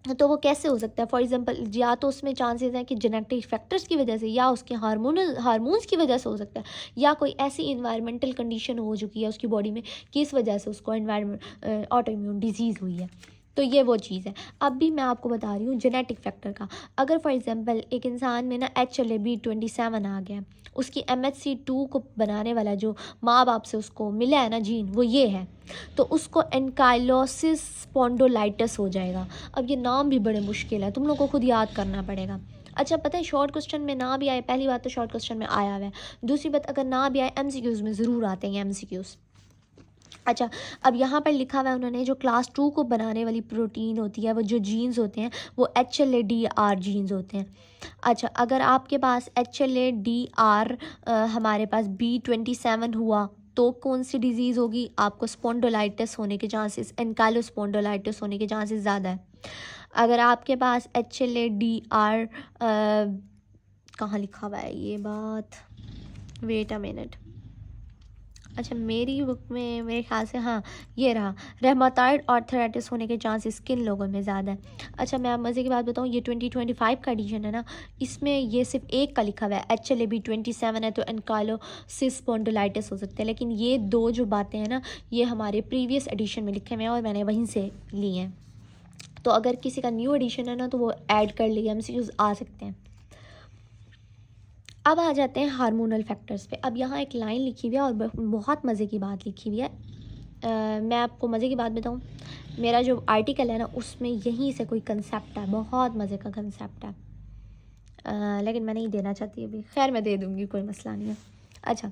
तो वो कैसे हो सकता है? फॉर एग्जांपल या तो उसमें चांसेस हैं कि जेनेटिक फैक्टर्स की वजह से, या उसके हार्मोन्स की वजह से हो सकता है, या कोई ऐसी इन्वायरमेंटल कंडीशन हो चुकी है उसकी बॉडी में कि इस वजह से उसको ऑटो इम्यून डिजीज़ हुई है। तो ये वो चीज़ है। अब भी मैं आपको बता रही हूँ जेनेटिक फैक्टर का। अगर फॉर एग्जांपल एक इंसान में ना HLA-B27 आ गया, उसकी MHC2 को बनाने वाला जो माँ बाप से उसको मिला है ना जीन, वो ये है, तो उसको एनकाइलोसिस स्पॉन्डिलोलाइटिस हो जाएगा। अब ये नाम भी बड़े मुश्किल है, तुम लोग को खुद याद करना पड़ेगा। अच्छा, पता है शॉर्ट क्वेश्चन में ना भी आए, पहली बात तो शॉर्ट क्वेश्चन में आया हुआ है, दूसरी बात अगर ना भी आए MCQs में ज़रूर आते हैं MCQs। अच्छा, अब यहाँ पर लिखा हुआ है उन्होंने, जो क्लास 2 को बनाने वाली प्रोटीन होती है, वो जो जीन्स होते हैं वो HLA-DR जीन्स होते हैं। अच्छा, अगर आपके पास HLA-DR हमारे पास B27 हुआ तो कौन सी डिजीज़ होगी? आपको स्पॉन्डिलोलाइटिस होने के चांसेस, एनकाइलोस्पॉन्डिलोलाइटिस होने के चांसेस ज़्यादा है। अगर आपके पास HLA-DR कहाँ लिखा हुआ है ये बात, वेट अ मिनट। अच्छा, मेरी बुक में मेरे ख्याल से हाँ ये रहा, रहमाटाइड आर्थराइटिस होने के चांसेस किन लोगों में ज़्यादा है। अच्छा, मैं आप मज़े की बात बताऊँ, ये 2025 का एडिशन है ना, इसमें ये सिर्फ एक का लिखा हुआ है, HLA-B27 है तो एनकाइलोसिस स्पॉन्डिलाइटिस हो सकता है, लेकिन ये दो जो बातें हैं ना, ये हमारे प्रीवियस एडिशन में लिखे हुए हैं और मैंने वहीं से ली हैं। तो अगर किसी का न्यू एडिशन है ना तो वो ऐड कर लिए, MCQs आ सकते हैं। अब आ जाते हैं हार्मोनल फैक्टर्स पे। अब यहाँ एक लाइन लिखी हुई है और बहुत मज़े की बात लिखी हुई है। मैं आपको मज़े की बात बताऊँ, मेरा जो आर्टिकल है ना उसमें यहीं से कोई कंसेप्ट है, बहुत मज़े का कंसेप्ट है, लेकिन मैं नहीं देना चाहती अभी। खैर मैं दे दूँगी, कोई मसला नहीं है। अच्छा,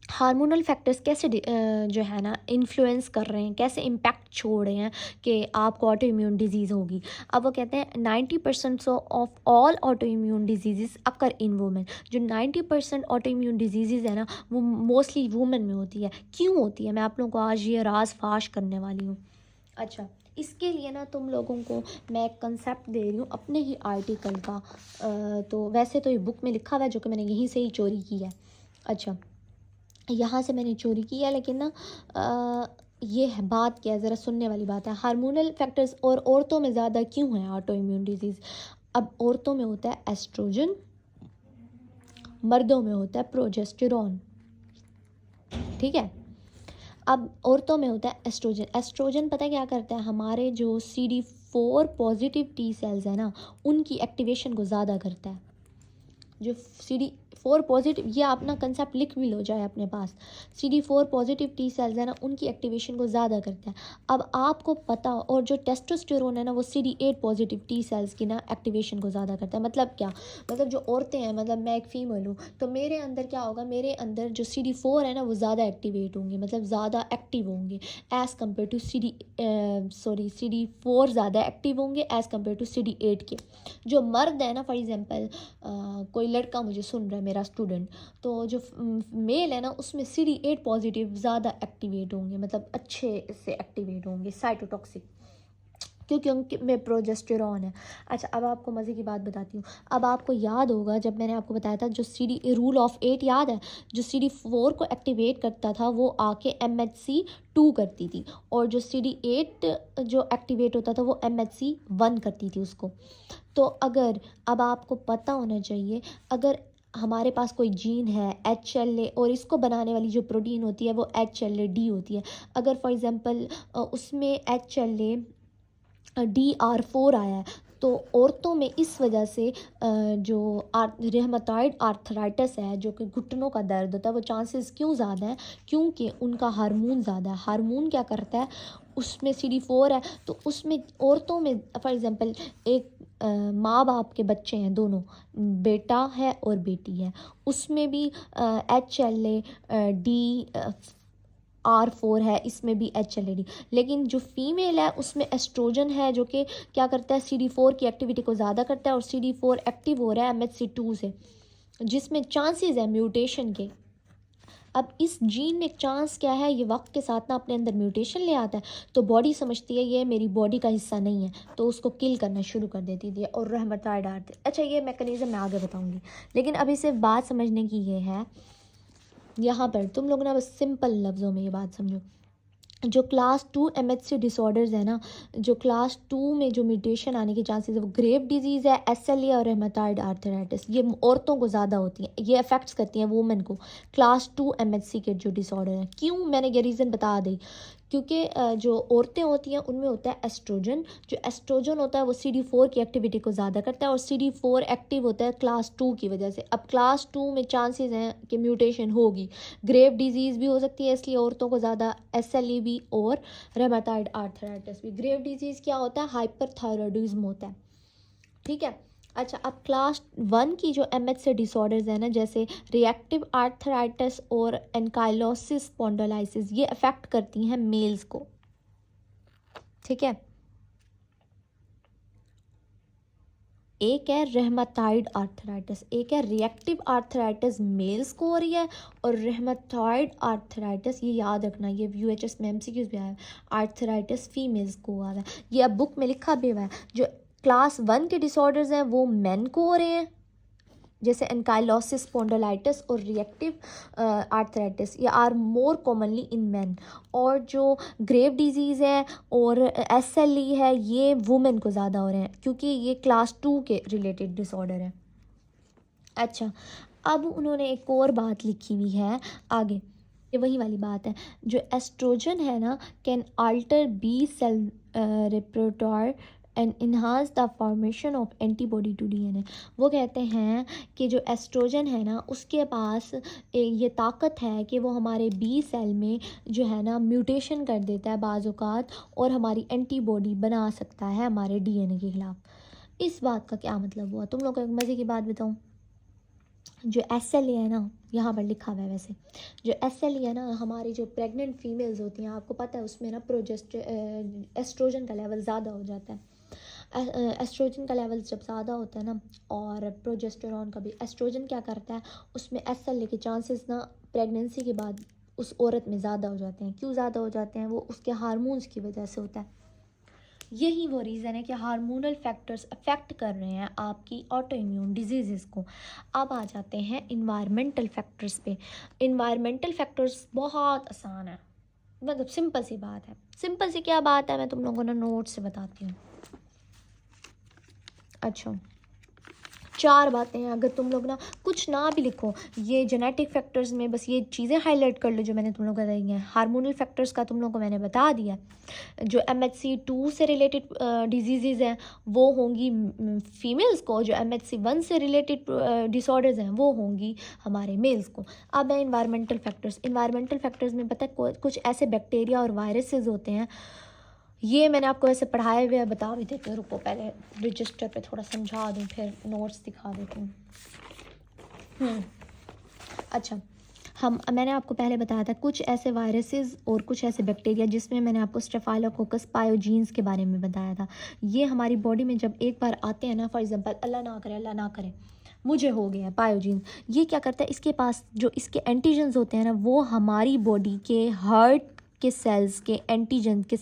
हार्मोनल फैक्टर्स कैसे जो है ना इन्फ्लुएंस कर रहे हैं, कैसे इम्पैक्ट छोड़ रहे हैं कि आपको ऑटो इम्यून डिजीज़ होगी। अब वो कहते हैं 90% of all auto immune disease occur in women. जो 90% ऑटो इम्यून डिजीज़ है ना वो मोस्टली वुमेन में होती है। क्यों होती है, मैं आप लोगों को आज ये राज फाश करने वाली हूँ। अच्छा, इसके लिए ना तुम लोगों को मैं एक कंसेप्ट दे रही हूँ अपने ही आर्टिकल का। तो वैसे तो ये बुक में लिखा हुआ है जो कि मैंने यहीं से ही चोरी की है। अच्छा, यहाँ से मैंने चोरी की है, लेकिन ना ये है बात क्या है, ज़रा सुनने वाली बात है। हार्मोनल फैक्टर्स और औरतों में ज़्यादा क्यों है ऑटो इम्यून डिजीज़? अब औरतों में होता है एस्ट्रोजन, मर्दों में होता है प्रोजेस्टेरॉन, ठीक है। अब औरतों में होता है एस्ट्रोजन। एस्ट्रोजन पता है क्या करता है, हमारे जो CD4 पॉजिटिव T सेल्स है ना उनकी एक्टिवेशन को ज़्यादा करता है। जो CD4 पॉजिटिव, ये आप ना कंसेप्ट लिख भी लो जाए अपने पास, CD4 पॉजिटिव T सेल्स है ना उनकी एक्टिवेशन को ज़्यादा करता है। अब आपको पता, और जो टेस्टोस्टेरोन है ना वो CD8 पॉजिटिव T सेल्स की ना एक्टिवेशन को ज़्यादा करता है। मतलब क्या, मतलब जो औरतें हैं, मतलब मैं एक फ़ीमेल हूँ तो मेरे अंदर क्या होगा, मेरे अंदर जो CD4 है ना वो ज़्यादा एक्टिवेट होंगे, मतलब ज़्यादा एक्टिव होंगे एज़ कम्पेयर टू CD4 ज़्यादा एक्टिव होंगे एज़ कम्पेयर टू CD8 के। जो मर्द है ना, फॉर एग्जांपल कोई लड़का मुझे सुन रहा है, मेरा स्टूडेंट, तो जो मेल है ना उसमें CD8 पॉजिटिव ज़्यादा एक्टिवेट होंगे, मतलब अच्छे से एक्टिवेट होंगे, साइटोटॉक्सिक, क्योंकि उनके में प्रोजेस्टेरॉन है। अच्छा, अब आपको मज़े की बात बताती हूँ। अब आपको याद होगा जब मैंने आपको बताया था जो रूल ऑफ 8 याद है, जो CD4 को एक्टिवेट करता था वो आके MHC2 करती थी, और जो CD8 जो एक्टिवेट होता था वो MHC1 करती थी उसको। तो अगर, अब आपको पता होना चाहिए, अगर हमारे पास कोई जीन है HLA और इसको बनाने वाली जो प्रोटीन होती है वो HLA-D होती है, अगर फॉर एग्जांपल उसमें HLA-DR4 आया है तो औरतों में इस वजह से जो रहमतॉइड आर्थराइटिस है, जो कि घुटनों का दर्द होता है, वो चांसेस क्यों ज़्यादा है, क्योंकि उनका हार्मोन ज़्यादा है। हार्मोन क्या करता है, उसमें CD4 है, तो उसमें औरतों में फॉर एग्ज़ाम्पल एक माँ बाप के बच्चे हैं दोनों, बेटा है और बेटी है, उसमें भी HLA-D-R4 है, इसमें भी HLA-D। लेकिन जो फीमेल है उसमें एस्ट्रोजन है जो कि क्या करता है, CD4 की एक्टिविटी को ज़्यादा करता है, और CD4 एक्टिव हो रहा है MHC2 से, जिसमें चांसेस है म्यूटेशन के। अब इस जीन में चांस क्या है, ये वक्त के साथ ना अपने अंदर म्यूटेशन ले आता है, तो बॉडी समझती है ये मेरी बॉडी का हिस्सा नहीं है, तो उसको किल करना शुरू कर देती थी और रहमतायत डालते। अच्छा, ये मैकेनिज़्म मैं आगे बताऊंगी, लेकिन अभी सिर्फ बात समझने की ये है, यहाँ पर तुम लोग ना बस सिंपल लफ्ज़ों में ये बात समझो। जो क्लास 2 MHC डिसऑर्डर्स है ना, जो क्लास 2 में जो म्यूटेशन आने के चांसेस है वो ग्रेव डिजीज़ है, SLA और रहमतायद आर्थराइटिस, ये औरतों को ज़्यादा होती हैं, ये अफेक्ट्स करती हैं वुमेन को, क्लास 2 MHC के जो डिसऑर्डर हैं। क्यों, मैंने ये रीज़न बता दी, क्योंकि जो औरतें होती हैं उनमें होता है एस्ट्रोजन, जो एस्ट्रोजन होता है वो CD4 की एक्टिविटी को ज़्यादा करता है, और CD4 एक्टिव होता है क्लास 2 की वजह से। अब क्लास 2 में चांसेस हैं कि म्यूटेशन होगी, ग्रेव डिजीज़ भी हो सकती है, इसलिए औरतों को ज़्यादा SLA भी और रहमतायद आर्थराइटिस भी। ग्रेव डिजीज़ क्या होता है, हाइपरथायरॉयडिज्म होता है, ठीक है। अच्छा, अब क्लास 1 की जो MHC डिसऑर्डर्स है ना, जैसे रिएक्टिव आर्थराइटिस और एनकाइलोसिस स्पॉन्डिलोसिस, ये अफेक्ट करती हैं मेल्स को, ठीक है। एक है रहमतायद आर्थराइटिस, एक है रिएक्टिव आर्थराइटिस मेल्स को हो रही है, और रहमतायद आर्थराइटिस, ये याद रखना, ये UHS में MCQs भी आया है, आर्थराइटिस फीमेल्स को हुआ है, ये अब बुक में लिखा भी हुआ है। जो क्लास 1 के डिसऑर्डर्स हैं वो मेन को हो रहे हैं, जैसे एनकाइलोसिस स्पॉन्डिलाइटिस और रिएक्टिव आर्थराइटिस, ये are more commonly in men, और जो ग्रेव डिजीज़ है और SLE है ये वुमेन को ज़्यादा हो रहे हैं, क्योंकि ये क्लास 2 के रिलेटेड डिसऑर्डर है। अच्छा, अब उन्होंने एक और बात लिखी हुई है आगे, ये वही वाली बात है, जो एस्ट्रोजन है ना, can alter B cell repertoire and enhance the formation of antibody to DNA। वो कहते हैं कि जो एस्ट्रोजन है ना, उसके पास ये ताकत है कि वो हमारे B सेल में जो है ना म्यूटेशन कर देता है बाज़ औक़ात, और हमारी एंटीबॉडी बना सकता है हमारे DNA के ख़िलाफ़। इस बात का क्या मतलब हुआ, तुम लोग को एक मज़े की बात बताऊँ। जो SLA है ना, यहाँ पर लिखा हुआ है, वैसे जो SLA है ना, हमारी जो प्रेग्नेंट फीमेल्स होती हैं, आपको पता है उसमें ना एस्ट्रोजन का लेवल ज़्यादा हो जाता है। एस्ट्रोजन का लेवल जब ज़्यादा होता है ना, और प्रोजेस्टेरॉन का भी, एस्ट्रोजन क्या करता है, उसमें SLA के चांसेस ना प्रेगनेंसी के बाद उस औरत में ज़्यादा हो जाते हैं। क्यों ज़्यादा हो जाते हैं, वो उसके हार्मोन्स की वजह से होता है। यही वो रीज़न है कि हार्मोनल फैक्टर्स अफेक्ट कर रहे हैं आपकी ऑटो इम्यून डिजीज़ को। अब आ जाते हैं इन्वायरमेंटल फैक्टर्स पे। इन्वायरमेंटल फैक्टर्स बहुत आसान है, मतलब सिंपल सी बात है। सिंपल सी क्या बात है, मैं तुम लोगों को ना नोट से बताती हूँ। अच्छा, 4 बातें हैं, अगर तुम लोग ना कुछ ना भी लिखो, ये जेनेटिक फैक्टर्स में बस ये चीज़ें हाईलाइट कर लो जो मैंने तुम लोग को बताई हैं। हार्मोनल फैक्टर्स का तुम लोग को मैंने बता दिया। जो MHC2 से रिलेटेड डिजीज़ हैं वो होंगी फीमेल्स को, जो MHC1 से रिलेटेड डिसऑर्डर्स हैं वो होंगी हमारे मेल्स को। अब है इन्वायरमेंटल फैक्टर्स। इन्वायरमेंटल फैक्टर्स में पता है कुछ ऐसे बैक्टीरिया और वायरसेस होते हैं, ये मैंने आपको वैसे पढ़ाए हुए बता भी देती हूँ, रुको पहले रजिस्टर पे थोड़ा समझा दूँ फिर नोट्स दिखा देती हूँ। अच्छा, मैंने आपको पहले बताया था कुछ ऐसे वायरसेस और कुछ ऐसे बैक्टीरिया, जिसमें मैंने आपको स्टेफाइलोकोकस पायोजीन्स के बारे में बताया था। ये हमारी बॉडी में जब एक बार आते हैं ना, फॉर एग्जांपल अल्लाह ना करे मुझे हो गया पायोजीन, ये क्या करता है, इसके पास जो इसके एंटीजन्स होते हैं ना, वो हमारी बॉडी के हार्ट के सेल्स के एंटीजन के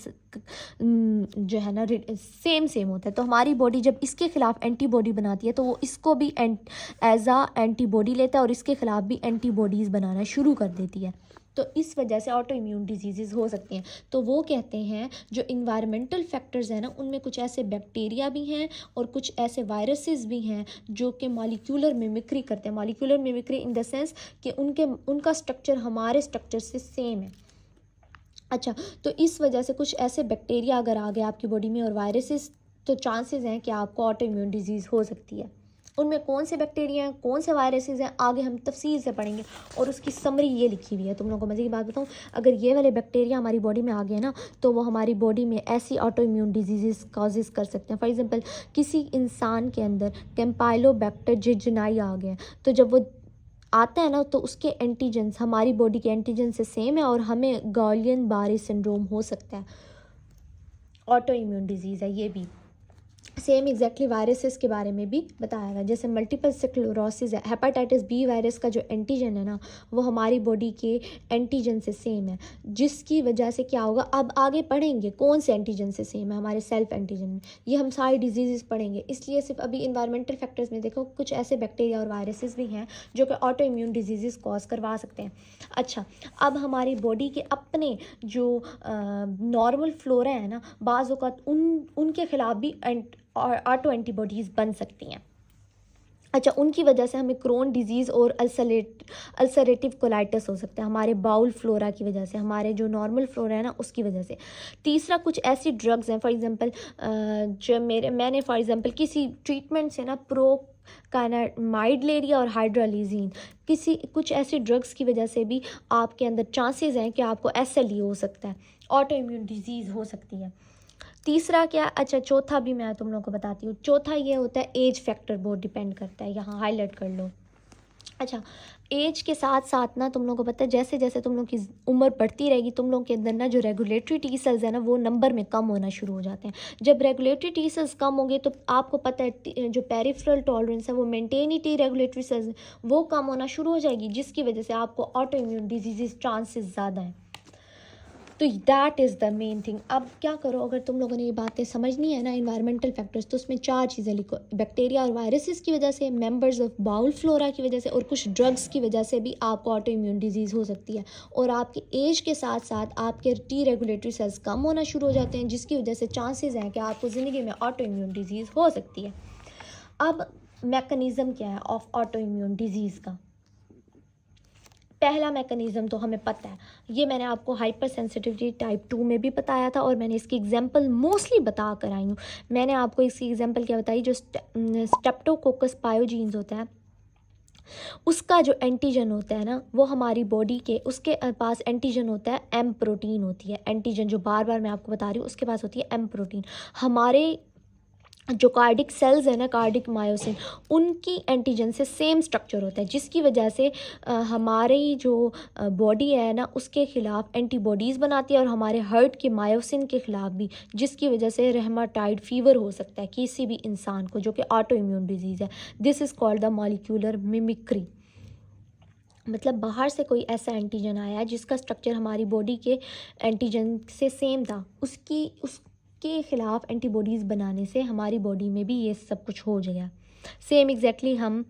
जो है ना सेम होता है। तो हमारी बॉडी जब इसके ख़िलाफ़ एंटीबॉडी बनाती है तो वो इसको भी एज आ एंटीबॉडी लेता है और इसके ख़िलाफ़ भी एंटीबॉडीज़ बनाना शुरू कर देती है। तो इस वजह से ऑटो इम्यून डिजीज़ हो सकती हैं। तो वो कहते हैं जो इन्वायरमेंटल फैक्टर्स हैं ना, उनमें कुछ ऐसे बैक्टीरिया भी हैं और कुछ ऐसे वायरसेस भी हैं जो कि मॉलिक्यूलर मिमिक्री करते हैं। Molecular mimicry in the sense कि उनका स्ट्रक्चर हमारे स्ट्रक्चर से सेम है। अच्छा, तो इस वजह से कुछ ऐसे बैक्टीरिया अगर आ गए आपकी बॉडी में और वायरसेस, तो चांसेस हैं कि आपको ऑटो इम्यून डिजीज़ हो सकती है। उनमें कौन से बैक्टीरिया हैं, कौन से वायरसेस हैं, आगे हम तफसील से पढ़ेंगे। और उसकी समरी ये लिखी हुई है। तुम लोगों को मज़े की बात बताऊँ, अगर ये वाले बैक्टीरिया हमारी बॉडी में आ गए ना, तो वो हमारी बॉडी में ऐसी ऑटो इम्यून डिजीज़ कॉजेज़ कर सकते हैं। फॉर एग्जांपल, किसी इंसान के अंदर कैम्पाइलोबैक्टर जिजनाई आ गया, तो जब वो आता है ना, तो उसके एंटीजेंस हमारी बॉडी के एंटीजन से सेम है और हमें गॉलियन बारे सिंड्रोम हो सकता है। ऑटो इम्यून डिजीज़ है ये भी। सेम एग्जैक्टली वायरसेस के बारे में भी बताया गया, जैसे मल्टीपल स्क्लेरोसिस है, हेपेटाइटिस बी वायरस का जो एंटीजन है ना, वो हमारी बॉडी के एंटीजन से सेम है, जिसकी वजह से क्या होगा, अब आगे पढ़ेंगे कौन से एंटीजन से सेम है हमारे सेल्फ एंटीजन में, ये हम सारी डिजीज़ पढ़ेंगे। इसलिए सिर्फ अभी इन्वायरमेंटल फैक्टर्स में देखो कुछ ऐसे बैक्टीरिया और वायरसेस भी हैं जो कि ऑटो इम्यून डिजीज़ कॉज करवा सकते हैं। अच्छा, अब हमारी बॉडी के अपने जो नॉर्मल फ्लोरा है ना, बाज़ औक़ात उनके ख़िलाफ़ भी ऑटो एंटीबॉडीज़ बन सकती हैं। अच्छा, उनकी वजह से हमें क्रोन डिजीज़ और अल्सरेटिव कोलाइटिस हो सकता है, हमारे बाउल फ्लोरा की वजह से, हमारे जो नॉर्मल फ्लोरा है ना उसकी वजह से। तीसरा, कुछ ऐसी ड्रग्स हैं, फॉर एग्जांपल जो मैंने फॉर एग्जांपल किसी ट्रीटमेंट से ना प्रोकानामाइड ले लिया और हाइड्रोलिजीन, कुछ ऐसी ड्रग्स की वजह से भी आपके अंदर चांसेस हैं कि आपको SLE हो सकता है, ऑटो इम्यून डिजीज़ हो सकती है। तीसरा क्या, अच्छा चौथा भी मैं तुम लोगों को बताती हूँ। चौथा ये होता है एज फैक्टर, बहुत डिपेंड करता है, यहाँ हाईलाइट कर लो। अच्छा, एज के साथ साथ ना तुम लोगों को पता है, जैसे जैसे तुम लोग की उम्र बढ़ती रहेगी, तुम लोग के अंदर ना जो रेगुलेटरी टी सेल्स है ना, वो नंबर में कम होना शुरू हो जाते हैं। जब रेगुलेटरी टी सेल्स कम होंगे तो आपको पता है जो पेरिफेरल टॉलरेंस है, वो मेंटेन ही टी रेगुलेटरी सेल्स वो कम होना शुरू हो जाएगी, जिसकी वजह से आपको ऑटो इम्यून डिजीज़ चांसेस ज़्यादा हैं। तो that is the main thing. अब क्या करो, अगर तुम लोगों ने ये बातें समझनी है ना, इन्वायरमेंटल फैक्टर्स, तो उसमें 4 चीज़ें लिखो। बैक्टीरिया और वायरसेस की वजह से, मेंबर्स ऑफ बाउल फ्लोरा की वजह से, और कुछ ड्रग्स की वजह से भी आपको ऑटो इम्यून डिजीज़ हो सकती है। और आपकी एज के साथ साथ आपके टी रेगुलेटरी सेल्स कम होना शुरू हो जाते हैं, जिसकी वजह से चांसेस हैं कि आपको ज़िंदगी में ऑटो इम्यून डिजीज़ हो सकती है। अब मैकेनिज़्म क्या है ऑफ ऑटो इम्यून डिजीज़ का? पहला मैकेनिज़्म तो हमें पता है, ये मैंने आपको हाइपर सेंसिटिविटी टाइप 2 में भी बताया था, और मैंने इसकी एग्जांपल मोस्टली बता कर आई हूँ। मैंने आपको इसकी एग्जांपल क्या बताई, जो स्ट्रेप्टोकोकस पायोजीन्स होता है, उसका जो एंटीजन होता है ना, वो हमारी बॉडी के, उसके पास एंटीजन होता है, एम प्रोटीन होती है। एंटीजन जो बार बार मैं आपको बता रही हूँ, उसके पास होती है एम प्रोटीन। हमारे जो कार्डिक सेल्स है ना, कार्डिक मायोसिन, उनकी एंटीजन से सेम स्ट्रक्चर होता है, जिसकी वजह से हमारी जो बॉडी है ना, उसके ख़िलाफ़ एंटीबॉडीज़ बनाती है, और हमारे हार्ट के मायोसिन के ख़िलाफ़ भी, जिसकी वजह से रेमाटाइड फीवर हो सकता है किसी भी इंसान को, जो कि ऑटो इम्यून डिजीज़ है। This is called the molecular mimicry. मतलब बाहर से कोई ऐसा एंटीजन आया है जिसका स्ट्रक्चर हमारी बॉडी के एंटीजन से सेम था, उसके ख़िलाफ़ एंटीबॉडीज़ बनाने से हमारी बॉडी में भी ये सब कुछ हो गया। सेम एग्जैक्टली हम